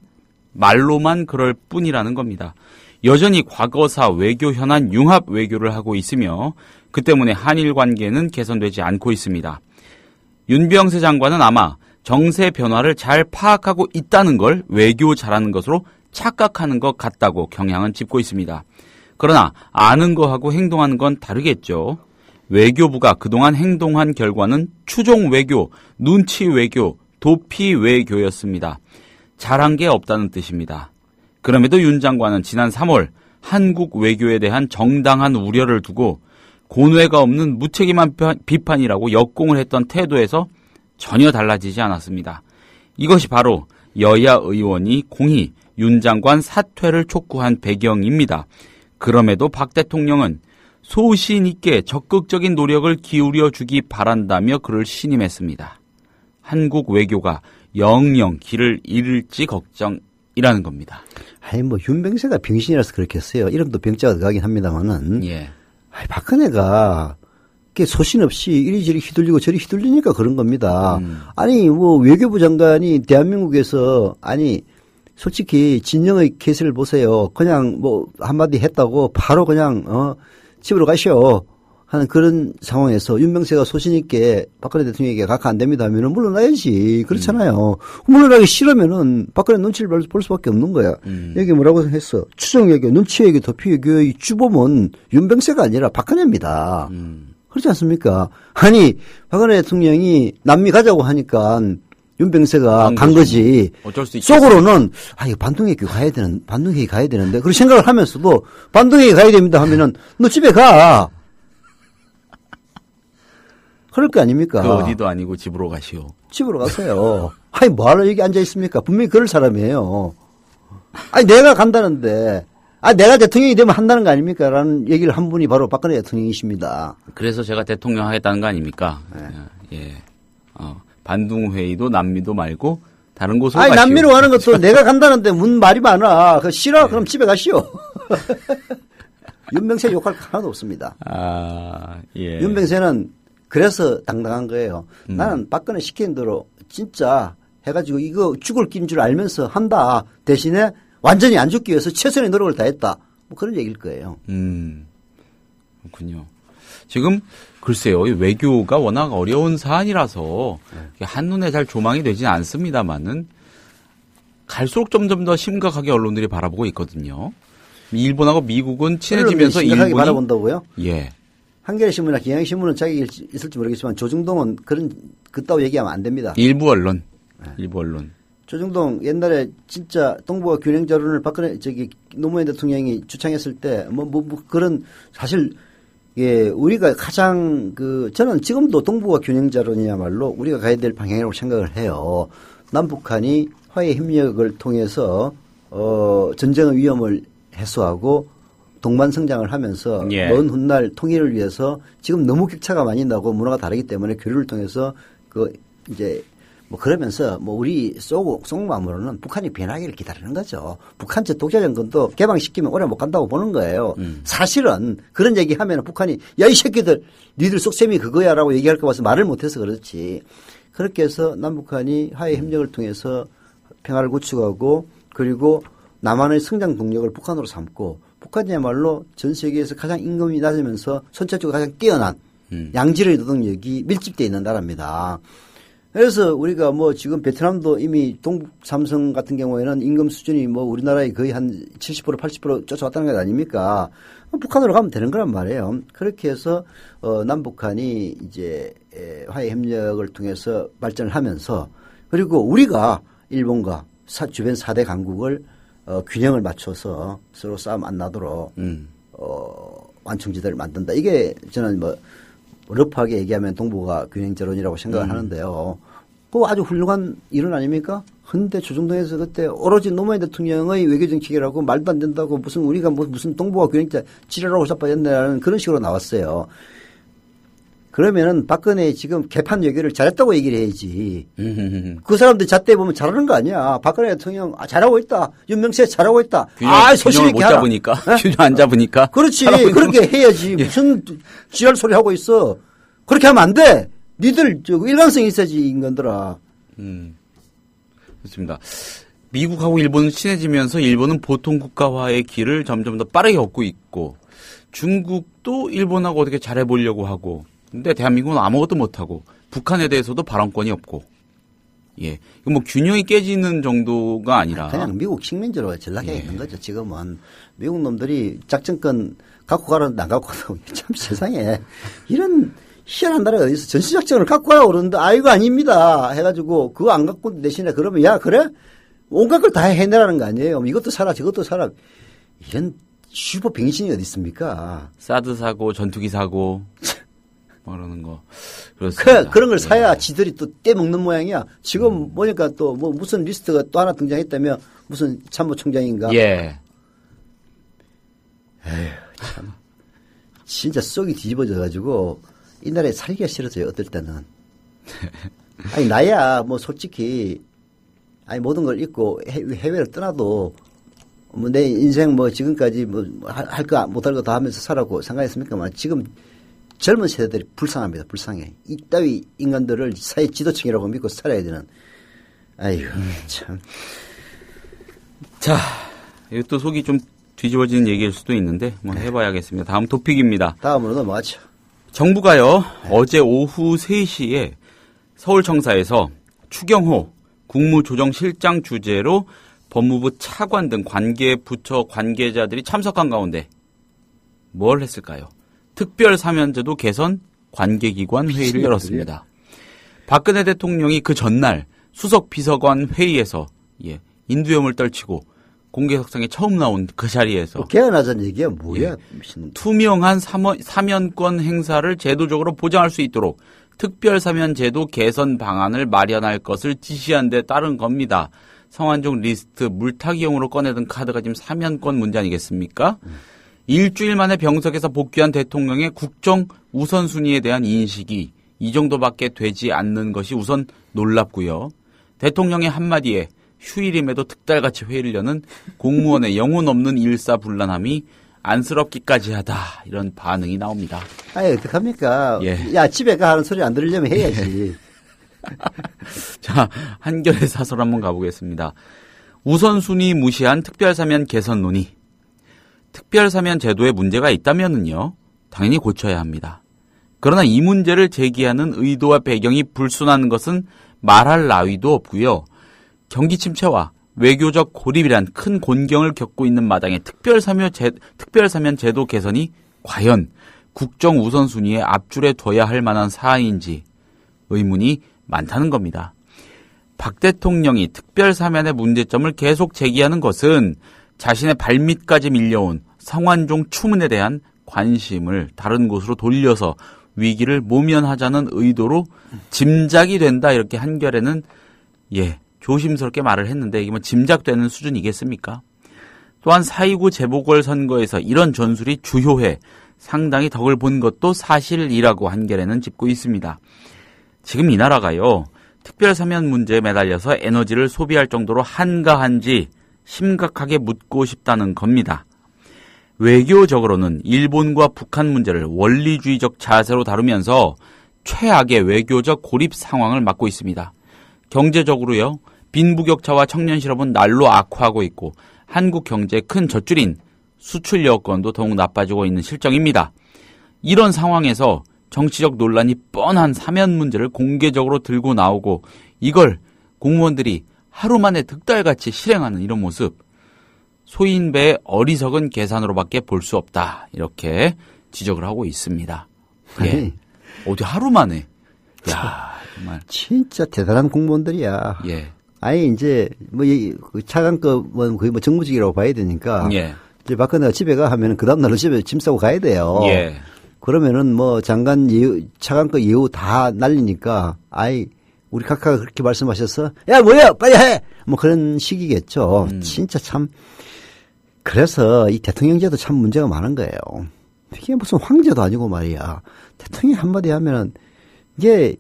K: 말로만 그럴 뿐이라는 겁니다. 여전히 과거사 외교 현안 융합 외교를 하고 있으며 그 때문에 한일 관계는 개선되지 않고 있습니다. 윤병세 장관은 아마 정세 변화를 잘 파악하고 있다는 걸 외교 잘하는 것으로 착각하는 것 같다고 경향은 짚고 있습니다. 그러나 아는 거하고 행동하는 건 다르겠죠. 외교부가 그동안 행동한 결과는 추종 외교, 눈치 외교, 도피 외교였습니다. 잘한 게 없다는 뜻입니다. 그럼에도 윤 장관은 지난 3월 한국 외교에 대한 정당한 우려를 두고 고뇌가 없는 무책임한 비판이라고 역공을 했던 태도에서 전혀 달라지지 않았습니다. 이것이 바로 여야 의원이 공히 윤 장관 사퇴를 촉구한 배경입니다. 그럼에도 박 대통령은 소신 있게 적극적인 노력을 기울여 주기 바란다며 그를 신임했습니다. 한국 외교가 영영 길을 잃을지 걱정이라는 겁니다.
D: 아니 윤병세가 병신이라서 그렇겠어요. 이름도 병자가 들어가긴 합니다만은.
K: 예.
D: 아니 박근혜가 소신 없이 이리저리 휘둘리고 저리 휘둘리니까 그런 겁니다. 아니 외교부 장관이 대한민국에서 솔직히 진영의 케이스를 보세요. 그냥 한마디 했다고 바로 그냥 집으로 가시오 하는 그런 상황에서 윤병세가 소신 있게 박근혜 대통령에게 각하 안 됩니다 하면은 물러나야지. 그렇잖아요. 물러나기 싫으면은 박근혜 눈치를 볼 수밖에 없는 거야. 여기 뭐라고 했어? 추정 외교, 눈치 외교, 도피 외교의 주범은 윤병세가 아니라 박근혜입니다. 그렇지 않습니까? 아니 박근혜 대통령이 남미 가자고 하니까 윤병세가 간 거지.
K: 어쩔 수 있겠어.
D: 속으로는 이거 반동회의 가야 되는데 그런 생각을 하면서도 반동회의 가야 됩니다 하면은 너 집에 가. 그럴 거 아닙니까?
K: 그 어디도 아니고 집으로 가시오.
D: 집으로 가세요. 뭐하러 여기 앉아 있습니까? 분명히 그럴 사람이에요. 내가 간다는데 내가 대통령이 되면 한다는 거 아닙니까? 라는 얘기를 한 분이 바로 박근혜 대통령이십니다.
K: 그래서 제가 대통령 하겠다는 거 아닙니까? 네. 예. 반둥회의도 남미도 말고 다른 곳으로 가시오.
D: 남미로 가는 것도 내가 간다는데 말이 많아. 싫어? 그럼 집에 가시오. 윤병세 욕할 거 하나도 없습니다.
K: 예.
D: 윤병세는 그래서 당당한 거예요. 나는 박근혜 시키는 대로 진짜 해가지고 이거 죽을 낀 줄 알면서 한다. 대신에 완전히 안 죽기 위해서 최선의 노력을 다했다. 뭐 그런 얘기일 거예요.
K: 그렇군요. 지금 글쎄요. 외교가 워낙 어려운 사안이라서 한눈에 잘 조망이 되지는 않습니다만은 갈수록 점점 더 심각하게 언론들이 바라보고 있거든요. 일본하고 미국은 친해지면서
D: 심각하게
K: 일본이
D: 바라본다고요?
K: 예.
D: 한겨레 신문이나 경향신문은 자기 있을지 모르겠지만 조중동은 그따위 얘기하면 안 됩니다.
K: 일부 언론. 일부 언론.
D: 조중동 옛날에 진짜 동북아 균형 자론을 박근혜 노무현 대통령이 주창했을 때 그런 사실 예, 우리가 가장 저는 지금도 동북아 균형 자론이야말로 우리가 가야 될 방향이라고 생각을 해요. 남북한이 화해 협력을 통해서 전쟁의 위험을 해소하고 동반 성장을 하면서
K: 예.
D: 먼 훗날 통일을 위해서 지금 너무 격차가 많이 나고 문화가 다르기 때문에 교류를 통해서 이제 그러면서 우리 속마음으로는 북한이 변하기를 기다리는 거죠. 북한 독재 정권도 개방시키면 오래 못 간다고 보는 거예요. 사실은 그런 얘기하면 북한이 야 이 새끼들 니들 속셈이 그거야라고 얘기할 거 봐서 말을 못해서 그렇지. 그렇게 해서 남북한이 화해 협력을 통해서 평화를 구축하고 그리고 남한의 성장 동력을 북한으로 삼고 북한이야말로 전 세계에서 가장 임금이 낮으면서 선천적으로 가장 뛰어난 양질의 노동력이 밀집되어 있는 나라입니다. 그래서 우리가 지금 베트남도 이미 동북 삼성 같은 경우에는 임금 수준이 우리나라의 거의 한 70% 80% 쫓아왔다는 것 아닙니까? 북한으로 가면 되는 거란 말이에요. 그렇게 해서 남북한이 이제 화해 협력을 통해서 발전을 하면서 그리고 우리가 일본과 주변 4대 강국을 균형을 맞춰서 서로 싸움 안 나도록 완충지대를 만든다. 이게 저는 러프하게 얘기하면 동북아 균형자론이라고 생각을 하는데요. 그거 아주 훌륭한 일은 아닙니까? 근데 조중동에서 그때 오로지 노무현 대통령의 외교적 기계라고 말도 안 된다고 무슨 우리가 무슨 동북아 균형자 지뢰라고 자빠졌네라는 그런 식으로 나왔어요. 그러면은 박근혜 지금 개판 외교를 잘했다고 얘기를 해야지. 그 사람들 잣대 보면 잘하는 거 아니야. 박근혜 대통령 잘하고 있다. 윤명세 잘하고 있다.
K: 균형을 못 잡으니까. 균형 안 잡으니까.
D: 그렇지. 그렇게 해야지. 무슨 지랄 소리 하고 있어. 그렇게 하면 안 돼. 니들 일관성 있어야지 인간들아.
K: 좋습니다. 미국하고 일본은 친해지면서 일본은 보통 국가화의 길을 점점 더 빠르게 걷고 있고 중국도 일본하고 어떻게 잘해보려고 하고 근데 대한민국은 아무것도 못하고 북한에 대해서도 발언권이 없고 예, 이거 균형이 깨지는 정도가 아니라
D: 그냥 미국 식민지로 전락해 있는 거죠. 지금은 미국 놈들이 작전권 갖고 가라는데 안 갖고 가고 참 세상에 이런 희한한 나라가 어디서 전시작전을 갖고 가라고 그러는데 아이고 아닙니다 해가지고 그거 안 갖고 대신에 그러면 야 그래? 온갖 걸 다 해내라는 거 아니에요. 이것도 사라 저것도 사라 이런 슈퍼 병신이 어디 있습니까?
K: 사드 사고 전투기 사고 그러는 거 그렇습니다.
D: 그런 걸 사야 지들이 또 떼먹는 모양이야. 지금 보니까 또 무슨 리스트가 또 하나 등장했다며 무슨 참모총장인가?
K: 예.
D: 에휴 참 진짜 속이 뒤집어져가지고 이 나라에 살기가 싫어져요. 어떨 때는. 아니 나야 솔직히 모든 걸 잊고 해외를 떠나도 내 인생 지금까지 할 거 못할 거 다 하면서 살았고 생각했습니까만 지금 젊은 세대들이 불쌍합니다. 불쌍해. 이따위 인간들을 사회 지도층이라고 믿고 살아야 되는. 아이고 참.
K: 자, 이것도 속이 좀 뒤집어지는 얘기일 수도 있는데 해봐야겠습니다. 다음 토픽입니다.
D: 다음으로 넘어가죠.
K: 정부가요 어제 오후 3시에 서울청사에서 추경호 국무조정실장 주재로 법무부 차관 등 관계부처 관계자들이 참석한 가운데 뭘 했을까요? 특별사면제도 개선 관계기관 회의를 열었습니다. 박근혜 대통령이 그 전날 수석비서관 회의에서 인두염을 떨치고 공개석상에 처음 나온 그 자리에서
D: 개헌하자는 얘기야 뭐야?
K: 투명한 사면권 행사를 제도적으로 보장할 수 있도록 특별사면제도 개선 방안을 마련할 것을 지시한 데 따른 겁니다. 성완종 리스트 물타기용으로 꺼내든 카드가 지금 사면권 문제 아니겠습니까? 일주일 만에 병석에서 복귀한 대통령의 국정 우선순위에 대한 인식이 이 정도밖에 되지 않는 것이 우선 놀랍고요. 대통령의 한마디에 휴일임에도 특달같이 회의를 여는 공무원의 영혼 없는 일사불란함이 안쓰럽기까지 하다 이런 반응이 나옵니다.
D: 아니 어떡합니까?
K: 예.
D: 야 집에 가 하는 소리 안 들으려면 해야지.
K: 자, 한겨레 사설 한번 가보겠습니다. 우선순위 무시한 특별사면 개선 논의. 특별사면 제도에 문제가 있다면은요, 당연히 고쳐야 합니다. 그러나 이 문제를 제기하는 의도와 배경이 불순한 것은 말할 나위도 없고요. 경기 침체와 외교적 고립이란 큰 곤경을 겪고 있는 마당에 특별사면 제도 개선이 과연 국정 우선순위에 앞줄에 둬야 할 만한 사안인지 의문이 많다는 겁니다. 박 대통령이 특별사면의 문제점을 계속 제기하는 것은 자신의 발밑까지 밀려온 성완종 추문에 대한 관심을 다른 곳으로 돌려서 위기를 모면하자는 의도로 짐작이 된다. 이렇게 한겨레는 조심스럽게 말을 했는데 이게 뭐 짐작되는 수준이겠습니까? 또한 4.29 재보궐선거에서 이런 전술이 주요해 상당히 덕을 본 것도 사실이라고 한겨레는 짚고 있습니다. 지금 이 나라가요, 특별사면 문제에 매달려서 에너지를 소비할 정도로 한가한지 심각하게 묻고 싶다는 겁니다. 외교적으로는 일본과 북한 문제를 원리주의적 자세로 다루면서 최악의 외교적 고립 상황을 맞고 있습니다. 경제적으로요, 빈부격차와 청년 실업은 날로 악화하고 있고 한국 경제의 큰 젖줄인 수출 여건도 더욱 나빠지고 있는 실정입니다. 이런 상황에서 정치적 논란이 뻔한 사면 문제를 공개적으로 들고 나오고 이걸 공무원들이 하루 만에 득달같이 실행하는 이런 모습, 소인배의 어리석은 계산으로밖에 볼 수 없다. 이렇게 지적을 하고 있습니다. 예. 어디 하루 만에. 야, 정말.
D: 진짜 대단한 공무원들이야.
K: 예.
D: 아니, 이제, 차관급은 거의 정무직이라고 봐야 되니까.
K: 예.
D: 이제 박근혜가 집에 가 하면은 그 다음날로 집에 짐 싸고 가야 돼요.
K: 예.
D: 그러면은 장관 예우, 차관급 예우 다 날리니까, 우리 각하가 그렇게 말씀하셔서, 야, 뭐야! 빨리 해! 그런 식이겠죠. 진짜 참. 그래서 이 대통령제도 참 문제가 많은 거예요. 이게 무슨 황제도 아니고 말이야. 대통령이 한마디 하면은, 이게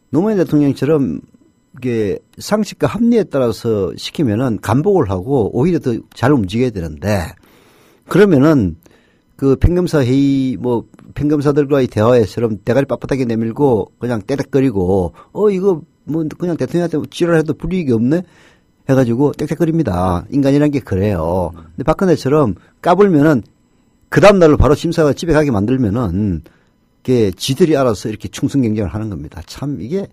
D: 노무현 대통령처럼 이게 상식과 합리에 따라서 시키면은 감복을 하고 오히려 더 잘 움직여야 되는데, 그러면은 그 평검사 회의, 평검사들과의 대화에처럼 대가리 빳빳하게 내밀고 그냥 떼떼거리고, 이거 그냥 대통령한테 지랄해도 불이익이 없네? 해가지고 땡땡거립니다. 인간이란 게 그래요. 근데 박근혜처럼 까불면은 그 다음날로 바로 심사가 집에 가게 만들면은 이게 지들이 알아서 이렇게 충성경쟁을 하는 겁니다. 참 이게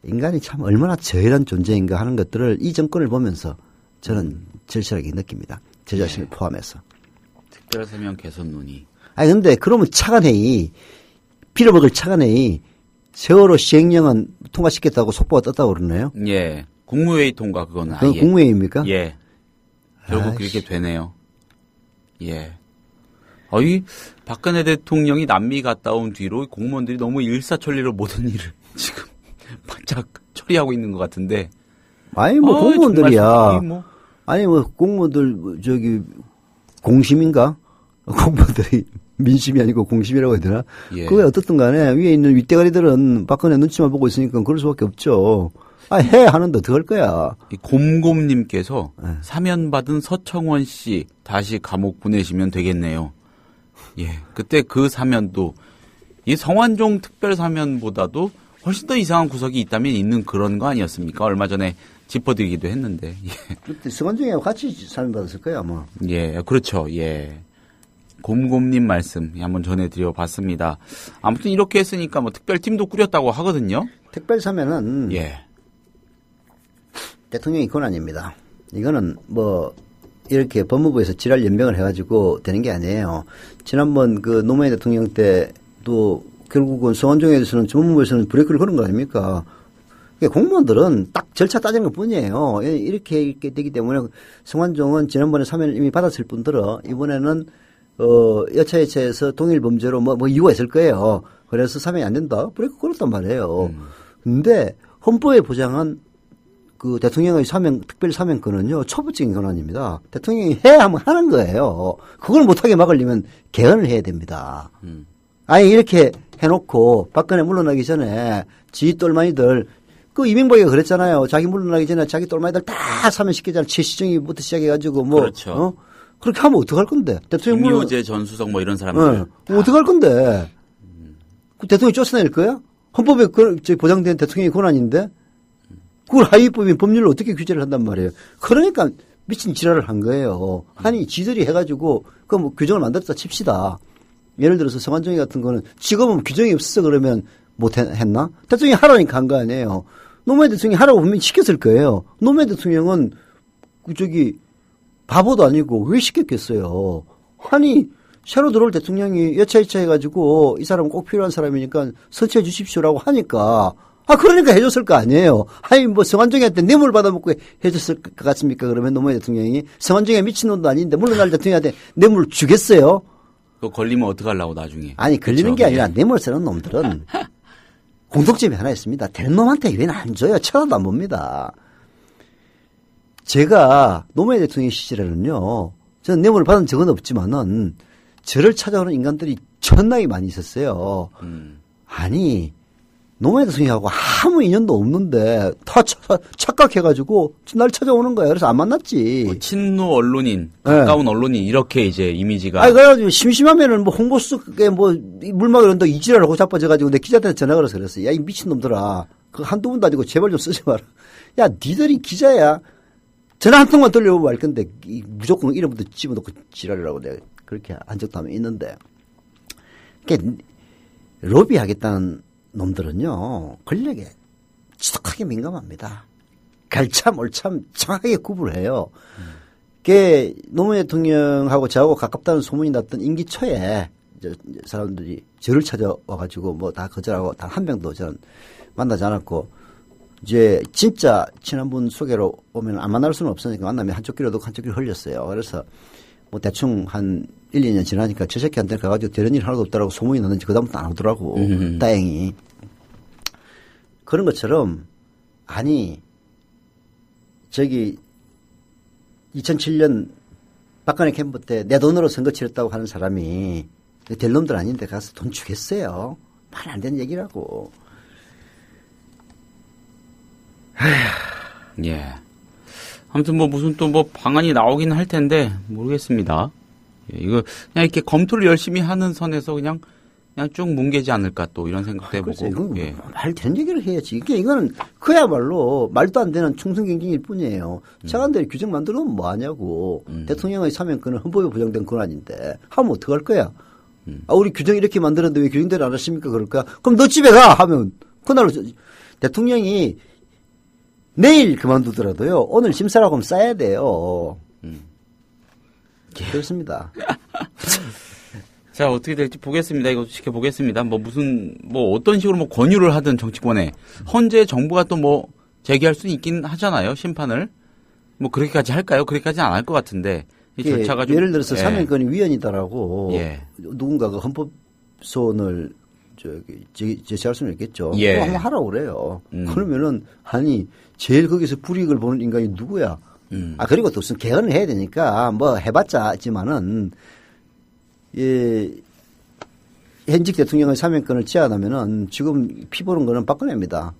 D: 인간이 참 얼마나 저열한 존재인가 하는 것들을 이 정권을 보면서 저는 절실하게 느낍니다. 제 자신을 포함해서.
K: 특별사면 개선 논의.
D: 근데 그러면 차관회의, 빌어먹을 차관회의 세월호 시행령은 통과시켰다고 속보가 떴다고 그러네요.
K: 예. 국무회의 통과 그건 아예.
D: 그건 국무회의입니까?
K: 예. 결국 그렇게 되네요. 예. 박근혜 대통령이 남미 갔다 온 뒤로 공무원들이 너무 일사천리로 모든 일을 지금 바짝 처리하고 있는 것 같은데.
D: 공무원들이야. 공무원들 공심인가? 공무원들이 민심이 아니고 공심이라고 해야 되나?
K: 예.
D: 그게 어떻든 간에 위에 있는 윗대가리들은 박근혜 눈치만 보고 있으니까 그럴 수밖에 없죠. 해 하는데 어떡할 거야.
K: 곰곰님께서 사면받은 서청원 씨 다시 감옥 보내시면 되겠네요. 예. 그때 그 사면도 이 성완종 특별사면보다도 훨씬 더 이상한 구석이 있다면 있는 그런 거 아니었습니까? 얼마 전에 짚어드리기도 했는데. 예.
D: 그때 성완종하고 같이 사면받았을 거야 아마.
K: 예. 그렇죠. 예. 곰곰님 말씀 한번 전해드려 봤습니다. 아무튼 이렇게 했으니까 특별팀도 꾸렸다고 하거든요.
D: 특별사면은 대통령이 권한입니다. 이거는 이렇게 법무부에서 지랄 연명을 해가지고 되는 게 아니에요. 지난번 그 노무현 대통령 때도 결국은 성완종에 대해서는 법무부에서는 브레이크를 거는 거 아닙니까? 그러니까 공무원들은 딱 절차 따지는 것 뿐이에요. 이렇게 되기 때문에 성완종은 지난번에 사면을 이미 받았을 뿐더러 이번에는 여차여차해서 동일 범죄로 이유가 있을 거예요. 그래서 사면이 안 된다. 브레이크 걸었단 말이에요. 근데 헌법에 보장한 그 대통령의 특별 사면권은요, 초부적인 권한입니다. 대통령이 해 하면 하는 거예요. 그걸 못하게 막으려면 개헌을 해야 됩니다. 이렇게 해놓고 박근혜 물러나기 전에 지 똘마니들, 이명박이가 그랬잖아요. 자기 물러나기 전에 자기 똘마니들 다 사면시키잖아요. 최시정이부터 시작해가지고
K: 그렇죠.
D: 그렇게 하면 어떡할 건데? 대통령
K: 김효재 전 수석 뭐 이런 사람들.
D: 어떡할 건데? 그 대통령이 쫓아낼 거야? 헌법에 보장된 대통령의 권한인데? 그걸 하위법인 법률로 어떻게 규제를 한단 말이에요. 그러니까 미친 지랄을 한 거예요. 아니, 지들이 해가지고, 뭐 규정을 만들었다 칩시다. 예를 들어서 성완종이 같은 거는 지금은 규정이 없어서 그러면 못 했나? 대통령이 하라니까 한 거 아니에요. 노무현 대통령이 하라고 분명히 시켰을 거예요. 노무현 대통령은 바보도 아니고 왜 시켰겠어요. 아니, 새로 들어올 대통령이 여차여차 해가지고 이 사람은 꼭 필요한 사람이니까 선처해 주십시오라고 하니까 그러니까 해줬을 거 아니에요. 아니, 뭐 성완종한테 뇌물 받아먹고 해줬을 것 같습니까? 그러면 노무현 대통령이 성완종이 미친놈도 아닌데 물러날 대통령한테 뇌물 주겠어요?
K: 그거 걸리면 어떡하려고 나중에.
D: 아니, 걸리는 게 아니라 뇌물 쓰는 놈들은 공통점이 하나 있습니다. 될 놈한테 왜 안 줘요? 쳐다도 안 봅니다. 제가 노무현 대통령 시절에는요, 저는 뇌물을 받은 적은 없지만은 저를 찾아오는 인간들이 존나게 많이 있었어요. 아니, 노무현 대통령하고 아무 인연도 없는데 다 착각해가지고 날 찾아오는 거야. 그래서 안 만났지.
K: 뭐 친노 언론인, 가까운 언론인 이렇게 이제 이미지가.
D: 아니, 그래가지고 심심하면은 뭐 홍보수에 뭐 물막 이런다 이지랄하고 자빠져가지고 내 기자한테 전화 걸어서 그랬어. 야, 이 미친놈들아. 그거 한두 번도 아니고 제발 좀 쓰지 마라. 야, 니들이 기자야. 전화 한 통만 돌려보면 알 건데 무조건 이름부터 집어넣고 지랄이라고 내가 그렇게 한 적도 하면 있는데. 그러니까 로비하겠다는 놈들은요, 권력에 지독하게 민감합니다. 갈참, 옳참 정확하게 구분을 해요. 그게 노무현 대통령하고 저하고 가깝다는 소문이 났던 임기 초에 사람들이 저를 찾아와가지고 뭐 다 거절하고 단 한 명도 저는 만나지 않았고, 이제 진짜 친한 분 소개로 오면 안 만날 수는 없으니까 만나면 한쪽 귀로 듣고 한쪽 귀로 흘렸어요. 그래서 뭐 대충 한 1, 2년 지나니까 저 새끼한테 가가지고 되는 일 하나도 없더라고 소문이 났는지 그다음부터 안 오더라고. 다행히. 그런 것처럼, 아니, 2007년 박근혜 캠프 때 내 돈으로 선거 치렀다고 하는 사람이 될 놈들 아닌데 가서 돈 주겠어요? 말 안 되는 얘기라고.
K: 예. 아무튼 뭐 무슨 또 뭐 방안이 나오긴 할 텐데 모르겠습니다. 예, 이거 그냥 이렇게 검토를 열심히 하는 선에서 그냥 쭉 뭉개지 않을까 또 이런 생각도 해보고.
D: 예. 말 되는 얘기를 해야지. 이거는 그야말로 말도 안 되는 충성 경쟁일 뿐이에요. 차관들이 규정 만들어놓으면 뭐 하냐고. 대통령의 사면권은 헌법에 보장된 권한인데 하면 어떡할 거야. 우리 규정 이렇게 만들었는데 왜 규정대로 안 하십니까? 그럴 거야. 그럼 너 집에 가 하면 그날로 대통령이 내일 그만두더라도요, 오늘 심사라고 하면 싸야 돼요. 그렇습니다.
K: 자, 어떻게 될지 보겠습니다. 이거 지켜보겠습니다. 뭐 어떤 식으로 뭐 권유를 하든 정치권에. 헌재 정부가 또 뭐 제기할 수는 있긴 하잖아요, 심판을. 뭐 그렇게까지 할까요? 그렇게까지는 안 할 것 같은데. 이 절차가 좀.
D: 예를 들어서 사면권이 위헌이다라고. 누군가가 헌법소원을 제시할 수는 있겠죠.
K: 예.
D: 한번 하라고 그래요. 그러면은, 아니, 제일 거기서 불이익을 보는 인간이 누구야? 그리고 또 무슨 개헌을 해야 되니까 뭐 해봤자 했지만은, 현직 대통령의 사면권을 제한하면은 지금 피보는 거는 박근혜입니다.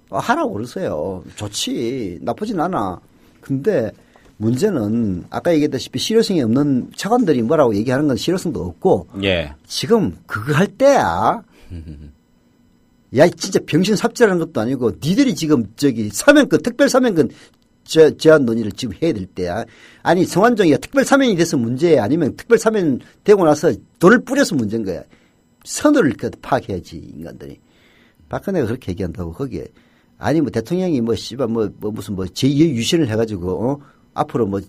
D: 하라고 그러세요. 좋지. 나쁘진 않아. 근데 문제는 아까 얘기했다시피 실효성이 없는 차관들이 뭐라고 얘기하는 건 실효성도 없고.
K: 예.
D: 지금 그거 할 때야. 야, 진짜 병신 삽질하는 것도 아니고 니들이 지금 사면권, 특별 사면권 제한 논의를 지금 해야 될 때야. 아니, 성완종이가 특별 사면이 돼서 문제야. 아니면 특별 사면 되고 나서 돈을 뿌려서 문제인 거야. 선을 파악해야지, 인간들이. 박근혜가 그렇게 얘기한다고 거기에. 아니, 뭐 대통령이 무슨 제2의 유신을 해가지고, 앞으로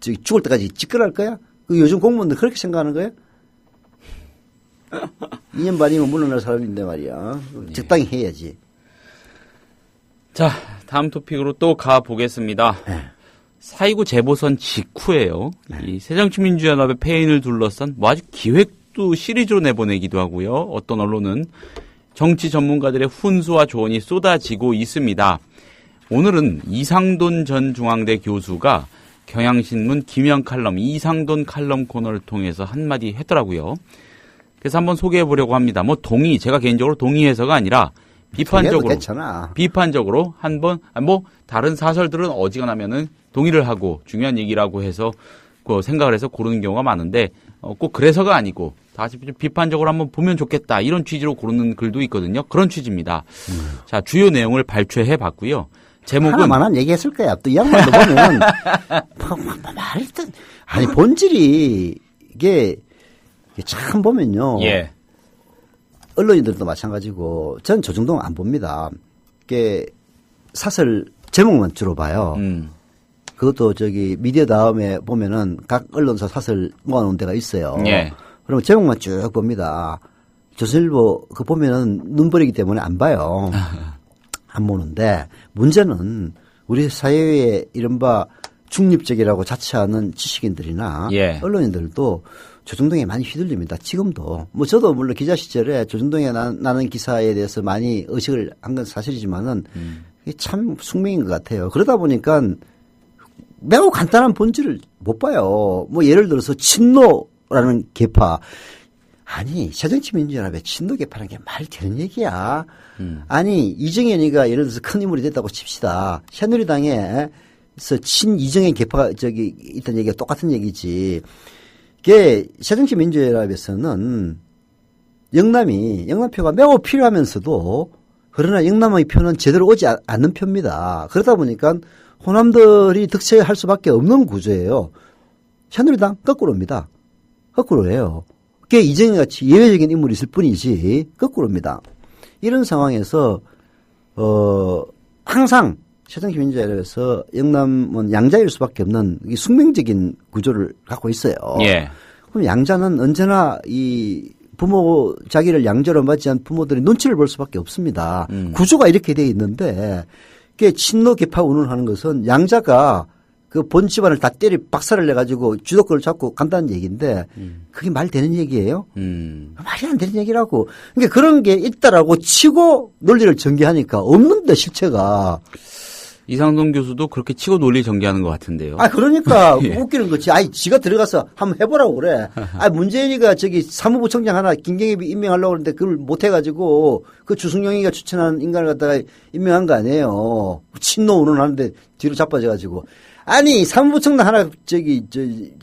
D: 죽을 때까지 집권할 거야? 요즘 공무원들 그렇게 생각하는 거야? 2년 반이면 물러날 사람인데 말이야. 적당히 해야지.
K: 자, 다음 토픽으로 또 가보겠습니다. 4.29 재보선 직후에요. 이 새정치민주연합의 폐인을 둘러싼 아주 기획도 시리즈로 내보내기도 하고요. 어떤 언론은 정치 전문가들의 훈수와 조언이 쏟아지고 있습니다. 오늘은 이상돈 전 중앙대 교수가 경향신문 김영 칼럼, 이상돈 칼럼 코너를 통해서 한마디 했더라고요. 그래서 한번 소개해 보려고 합니다. 제가 개인적으로 동의해서가 아니라 비판적으로 한번, 다른 사설들은 어지간하면은 동의를 하고 중요한 얘기라고 해서 생각을 해서 고르는 경우가 많은데 꼭 그래서가 아니고 다시 좀 비판적으로 한번 보면 좋겠다 이런 취지로 고르는 글도 있거든요. 그런 취지입니다. 자, 주요 내용을 발췌해 봤고요. 제목은
D: 하나만한 얘기했을 거야. 또 이 양반도 보면 말했던 아니 본질이 이게 참 보면요.
K: 예.
D: 언론인들도 마찬가지고 전 조중동 안 봅니다. 이게 사설 제목만 주로 봐요. 그것도 저기 미디어 다음에 보면은 각 언론사 사설 모아놓은 데가 있어요.
K: 예.
D: 그러면 제목만 쭉 봅니다. 조선일보 그 보면은 눈버리기 때문에 안 봐요. 안 보는데 문제는 우리 사회의 이른바 중립적이라고 자처하는 지식인들이나
K: 예.
D: 언론인들도 조중동에 많이 휘둘립니다. 지금도. 뭐 저도 물론 기자 시절에 조중동에 나는 기사에 대해서 많이 의식을 한 건 사실이지만은 이게 참 숙명인 것 같아요. 그러다 보니까 매우 간단한 본질을 못 봐요. 뭐 예를 들어서 친노라는 계파. 아니 새정치민주연합의 친노 계파라는 게 말이 되는 얘기야. 아니 이정현이가 예를 들어서 큰 인물이 됐다고 칩시다. 새누리당에서 친 이정현 계파가 저기 있던 얘기가 똑같은 얘기지. 이게 새정치민주연합에서는 영남표가 매우 필요하면서도 그러나 영남의 표는 제대로 오지 않는 표입니다. 그러다 보니까 호남들이 득세할 수밖에 없는 구조예요. 새누리당 거꾸로입니다. 거꾸로예요. 그게 이정현 같이 예외적인 인물이 있을 뿐이지 거꾸로입니다. 이런 상황에서 항상 새정치민주연합에서 영남은 양자일 수밖에 없는 숙명적인 구조를 갖고 있어요.
K: 예.
D: 그럼 양자는 언제나 이 부모 자기를 양자로 맞이한 부모들이 눈치를 볼 수밖에 없습니다. 구조가 이렇게 돼 있는데 그게 친노 계파 운운하는 것은 양자가 그 본 집안을 다 때리 박살을 내가지고 주도권을 잡고 간다는 얘기인데 그게 말 되는 얘기예요? 말이 안 되는 얘기라고. 그러니까 그런 게 있다라고 치고 논리를 전개하니까 없는데 실체가.
K: 이상돈 교수도 그렇게 치고 논리 전개하는 것 같은데요.
D: 아, 그러니까
K: 예.
D: 웃기는 거지. 아이, 지가 들어가서 한번 해보라고 그래. 아, 문재인이가 저기 사무부총장 하나 김경엽이 임명하려고 그러는데 그걸 못 해가지고 그 주승용이가 추천한 인간을 갖다가 임명한 거 아니에요. 친노 운운하는데 뒤로 자빠져가지고. 아니, 사무부총장 하나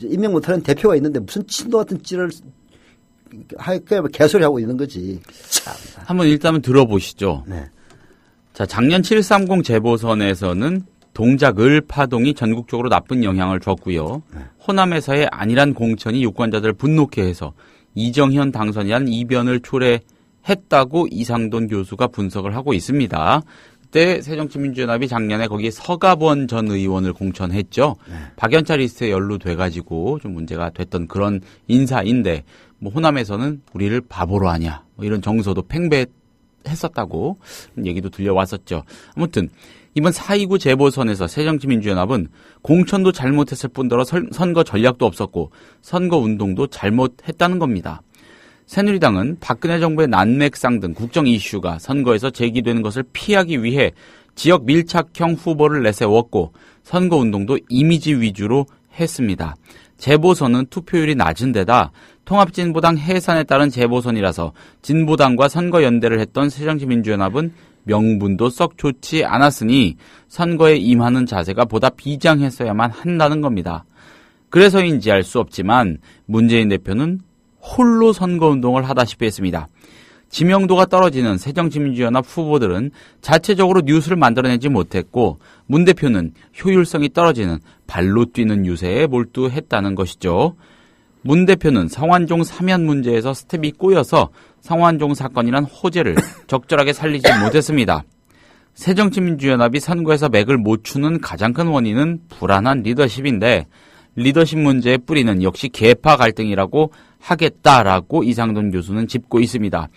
D: 임명 못하는 대표가 있는데 무슨 친노 같은 찌를 그냥 개소리 하고 있는 거지. 참.
K: 한번 일단은 들어보시죠.
D: 네.
K: 자, 작년 730 재보선에서는 동작을 파동이 전국적으로 나쁜 영향을 줬고요. 호남에서의 안일한 공천이 유권자들을 분노케 해서 이정현 당선이란 이변을 초래했다고 이상돈 교수가 분석을 하고 있습니다. 그때 새정치민주연합이 작년에 거기에 서갑원 전 의원을 공천했죠. 박연차 리스트에 연루돼가지고 좀 문제가 됐던 그런 인사인데 뭐 호남에서는 우리를 바보로 하냐 뭐 이런 정서도 팽배했었다고 얘기도 들려왔었죠. 아무튼 이번 4.29 재보선에서 새정치민주연합은 공천도 잘못했을 뿐더러 선거 전략도 없었고 선거 운동도 잘못했다는 겁니다. 새누리당은 박근혜 정부의 난맥상 등 국정 이슈가 선거에서 제기되는 것을 피하기 위해 지역 밀착형 후보를 내세웠고 선거 운동도 이미지 위주로 했습니다. 재보선은 투표율이 낮은 데다 통합진보당 해산에 따른 재보선이라서 진보당과 선거연대를 했던 새정치민주연합은 명분도 썩 좋지 않았으니 선거에 임하는 자세가 보다 비장했어야만 한다는 겁니다. 그래서인지 알 수 없지만 문재인 대표는 홀로 선거운동을 하다시피 했습니다. 지명도가 떨어지는 새정치민주연합 후보들은 자체적으로 뉴스를 만들어내지 못했고 문 대표는 효율성이 떨어지는 발로 뛰는 유세에 몰두했다는 것이죠. 문 대표는 성완종 사면 문제에서 스텝이 꼬여서 성완종 사건이란 호재를 적절하게 살리지 못했습니다. 새정치민주연합이 선거에서 맥을 못 추는 가장 큰 원인은 불안한 리더십인데 리더십 문제의 뿌리는 역시 계파 갈등이라고 하겠다라고 이상돈 교수는 짚고 있습니다.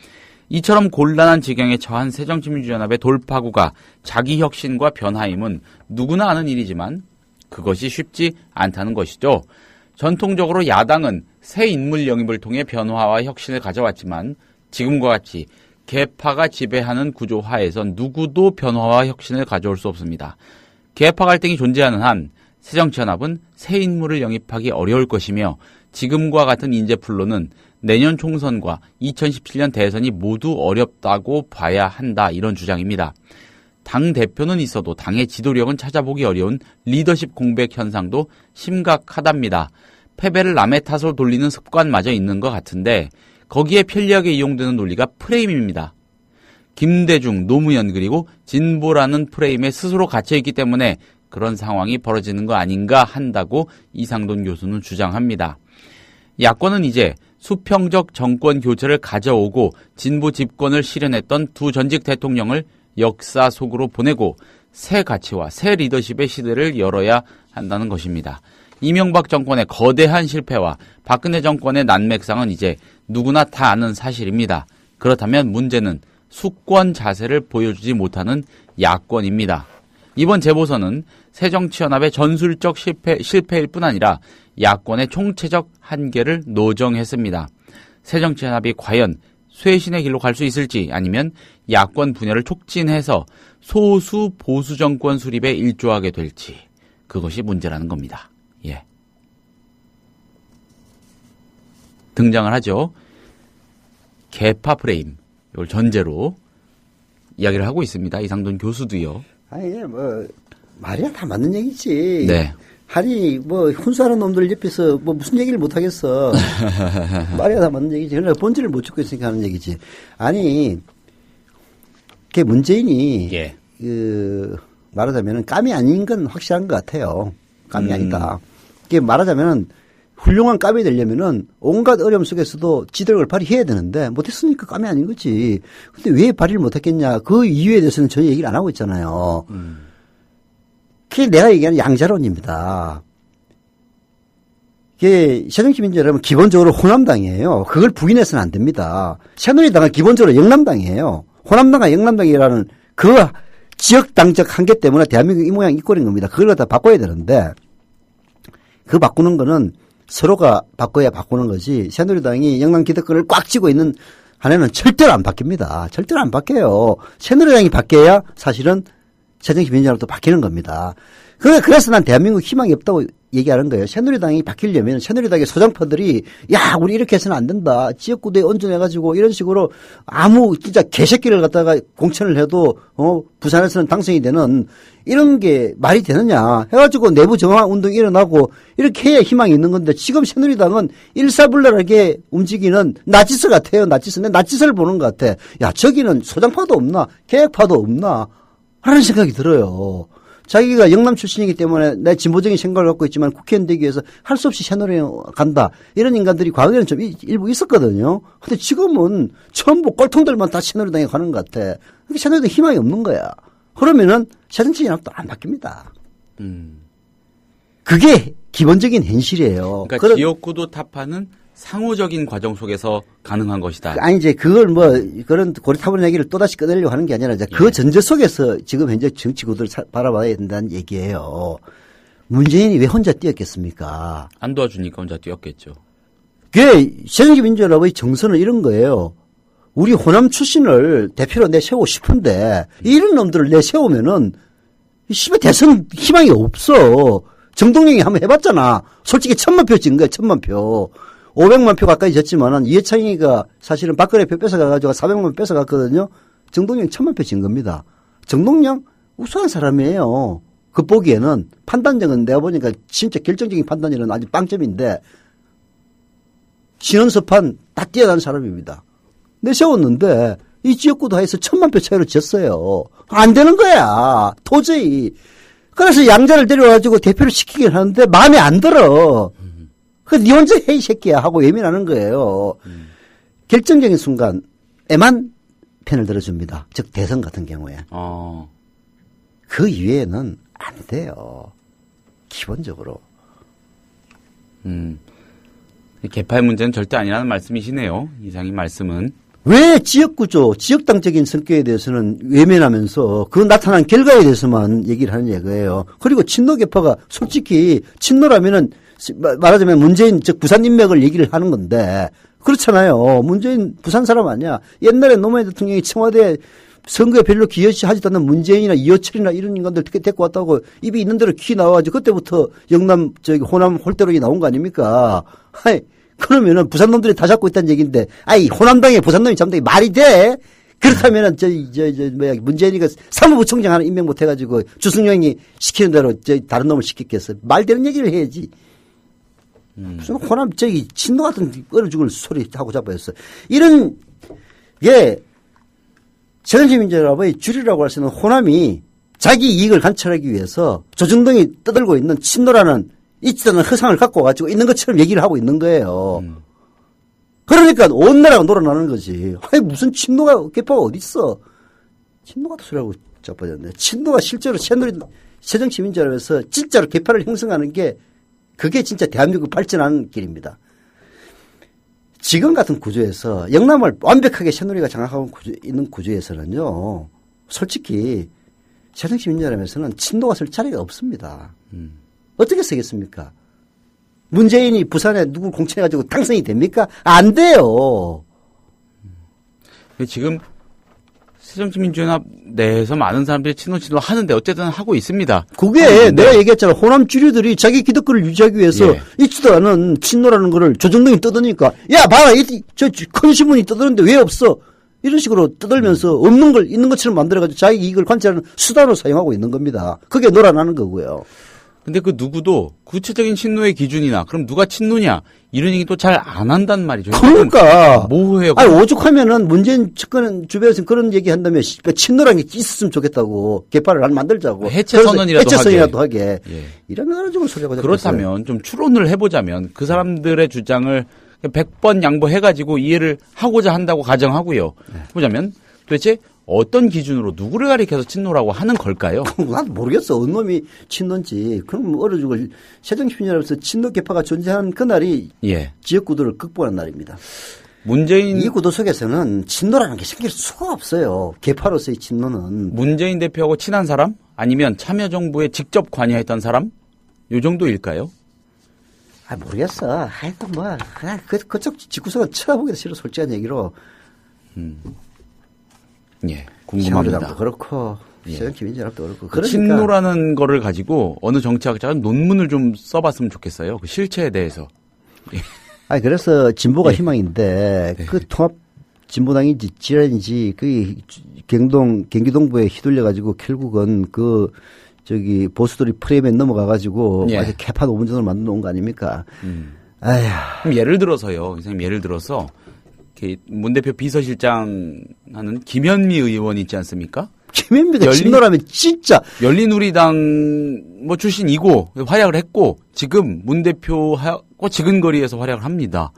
K: 이처럼 곤란한 지경에 처한 새정치민주연합의 돌파구가 자기 혁신과 변화임은 누구나 아는 일이지만 그것이 쉽지 않다는 것이죠. 전통적으로 야당은 새 인물 영입을 통해 변화와 혁신을 가져왔지만 지금과 같이 계파가 지배하는 구조 하에선 누구도 변화와 혁신을 가져올 수 없습니다. 계파 갈등이 존재하는 한 새정치연합은 새 인물을 영입하기 어려울 것이며 지금과 같은 인재풀로는 내년 총선과 2017년 대선이 모두 어렵다고 봐야 한다 이런 주장입니다. 당 대표는 있어도 당의 지도력은 찾아보기 어려운 리더십 공백 현상도 심각하답니다. 패배를 남의 탓으로 돌리는 습관마저 있는 것 같은데 거기에 편리하게 이용되는 논리가 프레임입니다. 김대중, 노무현 그리고 진보라는 프레임에 스스로 갇혀있기 때문에 그런 상황이 벌어지는 거 아닌가 한다고 이상돈 교수는 주장합니다. 야권은 이제 수평적 정권 교체를 가져오고 진보 집권을 실현했던 두 전직 대통령을 역사 속으로 보내고 새 가치와 새 리더십의 시대를 열어야 한다는 것입니다. 이명박 정권의 거대한 실패와 박근혜 정권의 난맥상은 이제 누구나 다 아는 사실입니다. 그렇다면 문제는 수권 자세를 보여주지 못하는 야권입니다. 이번 재보선은 새정치연합의 전술적 실패일 뿐 아니라 야권의 총체적 한계를 노정했습니다. 새정치연합이 과연 쇄신의 길로 갈 수 있을지 아니면 야권 분열을 촉진해서 소수 보수 정권 수립에 일조하게 될지 그것이 문제라는 겁니다. 예. 등장을 하죠. 개파 프레임 이걸 전제로 이야기를 하고 있습니다. 이상돈 교수도요.
D: 아니 말이야 다 맞는 얘기지.
K: 네.
D: 아니 훈수하는 놈들 옆에서 무슨 얘기를 못 하겠어. 말이야 다 맞는 얘기지. 그러나 본질을 못 찾고 있으니까 하는 얘기지. 아니 그게 문재인이
K: 예.
D: 말하자면은 깜이 아닌 건 확실한 것 같아요. 깜이 아니다. 그게 말하자면은 훌륭한 깜이 되려면은 온갖 어려움 속에서도 지도력을 발휘해야 되는데 못했으니까 깜이 아닌 거지. 근데 왜 발휘를 못했겠냐. 그 이유에 대해서는 전혀 얘기를 안 하고 있잖아요. 그게 내가 얘기하는 양자론입니다. 이게 새정치민주연합은 기본적으로 호남당이에요. 그걸 부인해서는 안 됩니다. 새누리당은 기본적으로 영남당이에요. 호남당과 영남당이라는 그 지역당적 한계 때문에 대한민국 이 모양 이 꼴인 겁니다. 그걸 갖다 바꿔야 되는데 그 바꾸는 거는 서로가 바꿔야 바꾸는 거지 새누리당이 영남 기득권을 꽉 쥐고 있는 한에는 절대로 안 바뀝니다. 절대로 안 바뀌어요. 새누리당이 바뀌어야 사실은 새정치민주연합도 바뀌는 겁니다. 그래서 난 대한민국 희망이 없다고 얘기하는 거예요. 새누리당이 바뀌려면 새누리당의 소장파들이 야 우리 이렇게 해서는 안 된다. 지역구도에 온전해가지고 이런 식으로 아무 진짜 개새끼를 갖다가 공천을 해도 부산에서는 당선이 되는 이런 게 말이 되느냐 해가지고 내부 정화 운동이 일어나고 이렇게 해야 희망이 있는 건데 지금 새누리당은 일사불란하게 움직이는 나치스 같아요. 나치스. 내 나치스를 보는 것 같아. 야 저기는 소장파도 없나 개혁파도 없나 하는 생각이 들어요. 자기가 영남 출신이기 때문에 내 진보적인 생각을 갖고 있지만 국회의원 되기 위해서 할 수 없이 새누리당 간다. 이런 인간들이 과거에는 좀 일부 있었거든요. 근데 지금은 전부 꼴통들만 다 새누리당에 가는 것 같아. 그러니까 새누리당 희망이 없는 거야. 그러면은 새정치연합도 안 바뀝니다. 그게 기본적인 현실이에요.
K: 그러니까 지역구도 타파는 상호적인 과정 속에서 가능한 것이다.
D: 아니, 이제 그걸 그런 고리타분한 얘기를 또다시 꺼내려고 하는 게 아니라 이제 그 전제 속에서 지금 현재 정치구도를 바라봐야 된다는 얘기예요. 문재인이 왜 혼자 뛰었겠습니까?
K: 안 도와주니까 혼자 뛰었겠죠.
D: 그게 새정치민주연합의 정서는 이런 거예요. 우리 호남 출신을 대표로 내세우고 싶은데 이런 놈들을 내세우면은 씨발 대선 희망이 없어. 정동영이 한번 해봤잖아. 솔직히 1000만 표 찍은 거야. 1000만 표. 500만 표 가까이 졌지만은 이해창이가 사실은 박근혜 표 뺏어가가지고 400만 표 뺏어갔거든요. 정동영 1000만 표 진 겁니다. 정동영 우수한 사람이에요. 그 보기에는 판단력은 내가 보니까 진짜 결정적인 판단력은 아주 빵점인데 신원섭한 다 뛰어난 사람입니다. 내세웠는데 이 지역구도 해서 1000만 표 차이로 졌어요. 안 되는 거야. 도저히. 그래서 양자를 데려와가지고 대표를 시키긴 하는데 마음에 안 들어. 니 혼자 해, 이 새끼야. 하고 예민하는 거예요. 결정적인 순간에만 편을 들어줍니다. 즉, 대선 같은 경우에. 그 이외에는 안 돼요. 기본적으로.
K: 개파의 문제는 절대 아니라는 말씀이시네요. 이상의 말씀은.
D: 왜 지역구조, 지역당적인 성격에 대해서는 외면하면서 그 나타난 결과에 대해서만 얘기를 하는 얘기예요. 그리고 친노개파가 솔직히 친노라면은 말하자면 문재인 즉 부산 인맥을 얘기를 하는 건데 그렇잖아요. 문재인 부산 사람 아니야. 옛날에 노무현 대통령이 청와대 선거에 별로 기여하지도 않는 문재인이나 이호철이나 이런 인간들 데리고 왔다고 입이 있는 대로 퀴 나와가지고 그때부터 영남 호남 홀대론이 나온 거 아닙니까? 아이, 그러면은 부산 놈들이 다 잡고 있다는 얘기인데 아이 호남당에 부산 놈이 잡는 게 말이 돼? 그렇다면은 문재인이가 사무부총장 하나 임명 못 해가지고 주승용이 시키는 대로 다른 놈을 시켰겠어. 말 되는 얘기를 해야지. 무슨 호남 저기 친노 같은 얼어 죽을 소리 하고 잡아였어. 이런 게 새정치민주연합의 주류라고 할 수 있는 호남이 자기 이익을 관철하기 위해서 조중동이 떠들고 있는 친노라는 있지 않은 허상을 갖고 가지고 있는 것처럼 얘기를 하고 있는 거예요. 그러니까 온 나라가 놀아나는 거지. 아니 무슨 친노가 개파가 어디 있어? 친노 같은 소리하고 자빠졌네. 친노가 실제로 새정치민주연합에서 진짜로 개파를 형성하는 게 그게 진짜 대한민국 발전하는 길입니다. 지금 같은 구조에서 영남을 완벽하게 새누리가 장악하고 있는 구조에서는요. 솔직히 새정치민주연합에서는 친노가 쓸 자리가 없습니다. 어떻게 쓰겠습니까? 문재인이 부산에 누구 공천해가지고 당선이 됩니까? 안 돼요.
K: 지금 새정치민주연합 내에서 많은 사람들이 친노 하는데 어쨌든 하고 있습니다.
D: 그게 내가 얘기했잖아. 호남 주류들이 자기 기득권을 유지하기 위해서 있지도 않은 친노라는 거를 조정동이 떠드니까 야 봐라 저 큰 신문이 떠드는데 왜 없어? 이런 식으로 떠들면서 없는 걸 있는 것처럼 만들어가지고 자기 이익을 관찰하는 수단으로 사용하고 있는 겁니다. 그게 놀아나는 거고요.
K: 근데 그 누구도 구체적인 친노의 기준이나 그럼 누가 친노냐 이런 얘기 또 잘 안 한단 말이죠.
D: 그러니까
K: 모호해요.
D: 아니 오죽하면은 문재인 측근 주변에서 그런 얘기 한다면 친노라는 게 있었으면 좋겠다고 개파를
K: 뭐
D: 만들자고
K: 해체 선언이라도
D: 하게 이런 가지고 소리가
K: 그렇다면 좀 추론을 해보자면 그 사람들의 주장을 100번 양보해가지고 이해를 하고자 한다고 가정하고요. 보자면 도대체 어떤 기준으로 누구를 가리켜서 친노라고 하는 걸까요?
D: 난 모르겠어. 어느 놈이 친노인지. 그럼 얼어 죽을 새정치민주연합에서 친노 개파가 존재하는 그날이 지역구도를 극복하는 날입니다. 이 구도 속에서는 친노라는 게 생길 수가 없어요. 개파로서의 친노는.
K: 문재인 대표하고 친한 사람? 아니면 참여정부에 직접 관여했던 사람? 요 정도일까요?
D: 모르겠어. 하여튼 그냥 그쪽 집구석은 쳐다보기도 싫어. 솔직한 얘기로.
K: 궁금합니다.
D: 새누리당도 그렇고 새정치민주연합도 그렇고.
K: 그러니까 친노라는 거를 가지고 어느 정치학자가 논문을 좀 써봤으면 좋겠어요. 그 실체에 대해서.
D: 그래서 진보가 희망인데 그 통합 진보당인지 지랄인지 그 경기동부에 휘둘려 가지고 결국은 보수들이 프레임에 넘어가 가지고 아주 개판 5분 전을 만들어 놓은 거 아닙니까?
K: 그럼 예를 들어서요. 선생님 예를 들어서 문 대표 비서실장 하는 김현미 의원 있지 않습니까?
D: 김현미가 친노라면 진짜
K: 열린우리당 출신이고 활약을 했고 지금 문 대표하고 지근거리에서 활약을 합니다.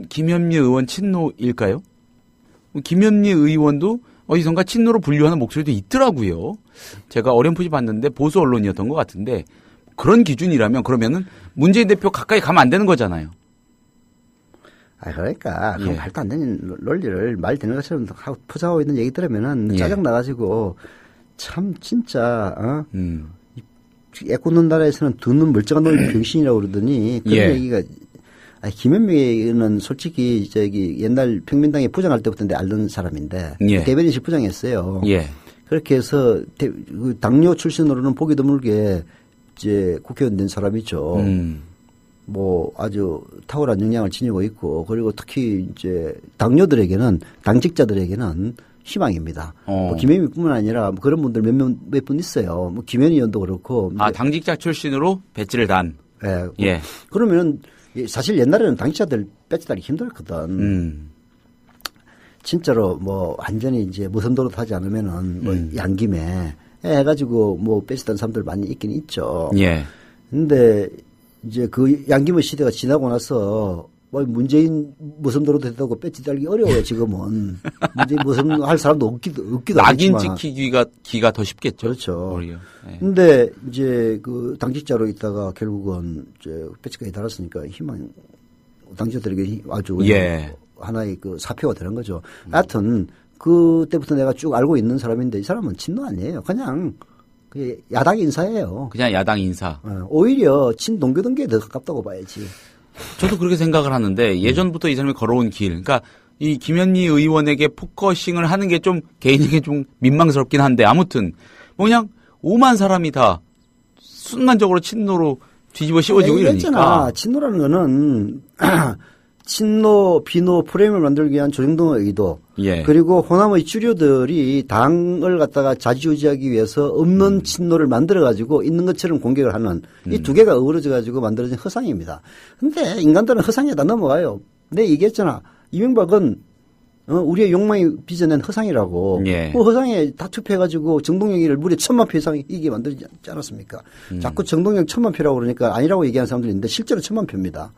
K: 김현미 의원 친노일까요? 김현미 의원도 어디선가 친노로 분류하는 목소리도 있더라고요. 제가 어렴풋이 봤는데 보수 언론이었던 것 같은데 그런 기준이라면 그러면은 문재인 대표 가까이 가면 안 되는 거잖아요.
D: 그러니까 그럼 말도 안 되는 논리를 말 되는 것처럼 하고 포장하고 있는 얘기 들으면은 짜증 나가지고 참 진짜 애꿎는 나라에서는 듣는 멀쩡한 놈이 병신이라고 그러더니 그런 얘기가 김현미는 솔직히 옛날 평민당에 부장할 때부터 알던 사람인데 대변인실 부장했어요. 그렇게 해서 당뇨 출신으로는 보기 드물게 국회의원 된 사람이죠. 아주 탁월한 역량을 지니고 있고, 그리고 특히 당뇨들에게는, 당직자들에게는 희망입니다. 김현미뿐만 아니라 그런 분들 몇 분 있어요. 김현희 의원도 그렇고.
K: 당직자 출신으로 배지를 단.
D: 그러면은 사실 옛날에는 당직자들 배지 달기 힘들었거든. 진짜로 완전히 모선도로 타지 않으면은 양김에 해가지고 배지 단 사람들 많이 있긴 있죠. 근데 그 양김의 시대가 지나고 나서 문재인 모섬도로도 됐다고 배지 달기 어려워요. 지금은 문재인 모섬 할 사람도 없기도
K: 낙인
D: 하겠지만.
K: 찍히기가 더 쉽겠죠.
D: 그렇죠. 근데 그 당직자로 있다가 결국은 배지까지 달았으니까 희망 당직자들에게 아주 하나의 사표가 되는 거죠. 하여튼 그때부터 내가 쭉 알고 있는 사람인데 이 사람은 친노 아니에요. 그냥 야당 인사예요.
K: 그냥 야당 인사.
D: 오히려 친동교동계에 더 가깝다고 봐야지.
K: 저도 그렇게 생각을 하는데 예전부터 이 사람이 걸어온 길. 그러니까 이 김현미 의원에게 포커싱을 하는 게 좀 개인에게 좀 민망스럽긴 한데 아무튼 그냥 5만 사람이 다 순간적으로 친노로 뒤집어 씌워지고 이러니까.
D: 친노라는 거는 친노, 비노 프레임을 만들기 위한 조정동의 의도.
K: 예.
D: 그리고 호남의 주류들이 당을 갖다가 좌지우지하기 위해서 없는 친노를 만들어가지고 있는 것처럼 공격을 하는 이 두 개가 어우러져가지고 만들어진 허상입니다. 근데 인간들은 허상에다 넘어가요. 내가 얘기했잖아. 이명박은 우리의 욕망이 빚어낸 허상이라고.
K: 예.
D: 그 허상에 다 투표해가지고 정동영이를 무려 1000만 표 이상 이기게 만들지 않았습니까? 자꾸 정동영 1000만 표라고 그러니까 아니라고 얘기하는 사람들이 있는데 실제로 1000만 표입니다.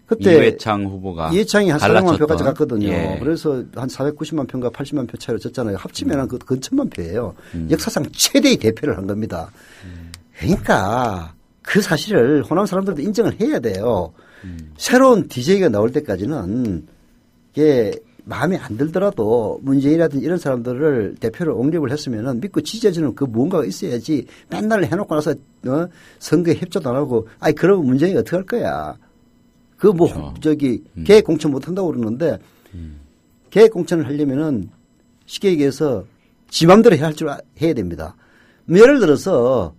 D: 그때
K: 이회창 후보가
D: 이회창이 한 400만 표까지 갔거든요.
K: 예.
D: 그래서 한 490만 표인가 80만 표 차이로 졌잖아요. 합치면 그 근천만 표예요. 역사상 최대의 대표를 한 겁니다. 그러니까 그 사실을 호남 사람들도 인정을 해야 돼요. 새로운 DJ가 나올 때까지는 이게 마음에 안 들더라도 문재인이라든지 이런 사람들을 대표로 옹립을 했으면은 믿고 지지해주는 그 무언가가 있어야지 맨날 해놓고 나서 선거에 협조도 안 하고 아니 그러면 문재인이 어떻게 할 거야. 그 뭐
K: 그렇죠.
D: 계획 공천 못 한다고 그러는데 계획 공천을 하려면은 쉽게 얘기해서 지 맘대로 해야 됩니다. 예를 들어서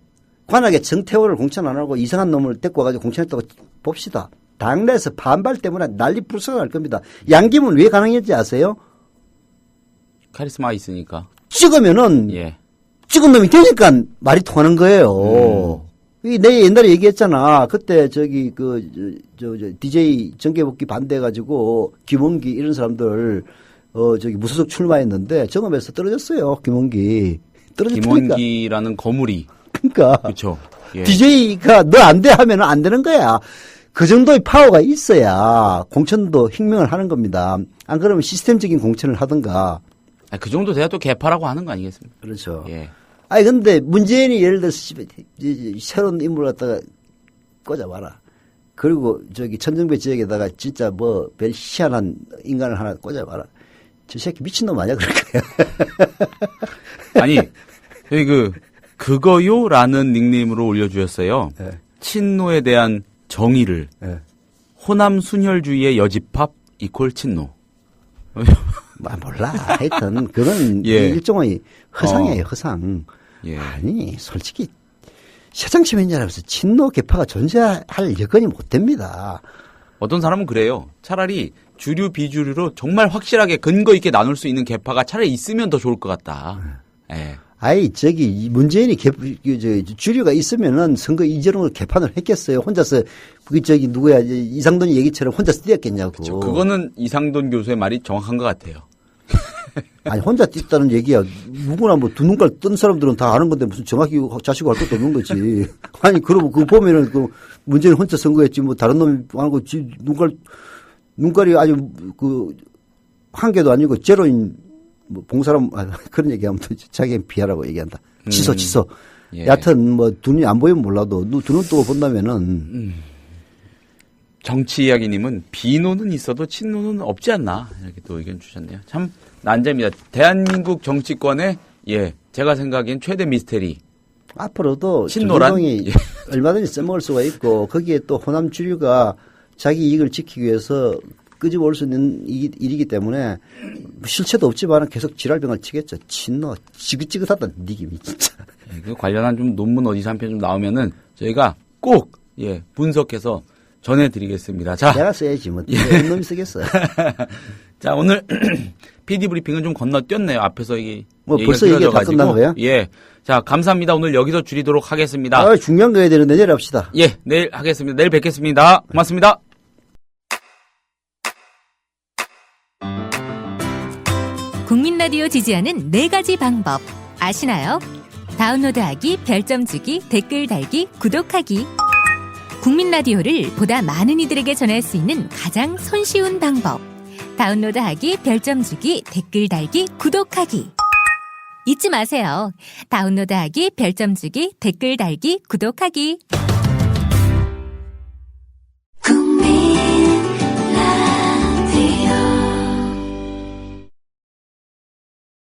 D: 관악에 정태호를 공천 안 하고 이상한 놈을 데리고 와가지고 공천했다고 봅시다. 당내에서 반발 때문에 난리 불사가 날 겁니다. 양김은 왜 가능했지 아세요?
K: 카리스마 있으니까.
D: 찍으면은
K: 예.
D: 찍은 놈이 되니까 말이 통하는 거예요. 내 옛날에 얘기했잖아. 그때 저기 DJ 정계복귀 반대해가지고 김원기 이런 사람들 저기 무소속 출마했는데 정업에서 떨어졌어요. 김원기. 떨어졌다니까.
K: 김원기라는 거물이.
D: 그러니까.
K: 그렇죠. 예.
D: DJ가 너 안 돼 하면은 안 되는 거야. 그 정도의 파워가 있어야 공천도 혁명을 하는 겁니다. 안 그러면 시스템적인 공천을 하든가.
K: 그 정도 돼야 또 개파라고 하는 거 아니겠습니까?
D: 그렇죠.
K: 예.
D: 아니 근데 문재인이 예를 들어서 새로운 인물을 갖다가 꽂아봐라. 그리고 저기 천정배 지역에다가 진짜 뭐 별 희한한 인간을 하나 꽂아봐라. 저 새끼 미친놈 아니야 그럴 거야.
K: 아니 여기 그거요라는 닉네임으로 올려주셨어요.
D: 네.
K: 친노에 대한 정의를
D: 네.
K: 호남 순혈주의의 여집합 이퀄 친노.
D: 몰라. 하여튼 그건
K: 예.
D: 일종의 허상이에요. 허상.
K: 예.
D: 아니 솔직히 새정치민주라면서 친노 계파가 존재할 여건이 못 됩니다.
K: 어떤 사람은 그래요. 차라리 주류 비주류로 정말 확실하게 근거 있게 나눌 수 있는 계파가 차라리 있으면 더 좋을 것 같다. 예.
D: 아이 저기 문재인이 주류가 있으면은 선거 이전으로 개판을 했겠어요. 혼자서 그게 저기 누구야 이상돈 얘기처럼 혼자서 뛰었겠냐고.
K: 그렇죠. 그거는 이상돈 교수의 말이 정확한 것 같아요.
D: 아니 혼자 뛰었다는 얘기야. 누구나 뭐 두 눈깔 뜬 사람들은 다 아는 건데 무슨 정확히 자시고 할 것도 없는 거지. 아니 그러고 그거 보면은 그 문재인 혼자 선거했지 뭐 다른 놈이 하고 눈깔이 아주 그 한 개도 아니고 제로인 뭐 봉사람 그런 얘기하면 또 자기는 비하라고 얘기한다. 취소.
K: 예.
D: 여하튼 뭐 두 눈이 안 보이면 몰라도 두 눈 뜨고 본다면은
K: 정치 이야기님은 비노는 있어도 친노는 없지 않나 이렇게 또 의견 주셨네요. 참 난제입니다. 대한민국 정치권의 제가 생각엔 최대 미스테리.
D: 앞으로도
K: 친노란
D: 정동이 얼마든지 써먹을 수가 있고 거기에 또 호남 주류가 자기 이익을 지키기 위해서 끄집어 올 수 있는 일이기 때문에 실체도 없지만 계속 지랄병을 치겠죠. 친노 지긋지긋하다 니김이 진짜.
K: 그 관련한 좀 논문 어디서 한 편 좀 나오면은 저희가 꼭 분석해서 전해드리겠습니다. 자,
D: 내가 써야지 뭐 어떤 놈이 쓰겠어.
K: 자 오늘 PD 브리핑은 좀 건너뛰었네요. 앞에서 이게
D: 뭐 벌써 얘기 다 끝난 거야?
K: 예. 자 감사합니다. 오늘 여기서 줄이도록 하겠습니다.
D: 중요한 거 해야 되는데 내일 합시다.
K: 예, 내일 하겠습니다. 내일 뵙겠습니다. 고맙습니다.
L: 국민 라디오 지지하는 4가지 방법 아시나요? 다운로드하기, 별점 주기, 댓글 달기, 구독하기. 국민 라디오를 보다 많은 이들에게 전할 수 있는 가장 손쉬운 방법. 다운로드하기, 별점 주기, 댓글 달기, 구독하기. 잊지 마세요. 다운로드하기, 별점 주기, 댓글 달기, 구독하기.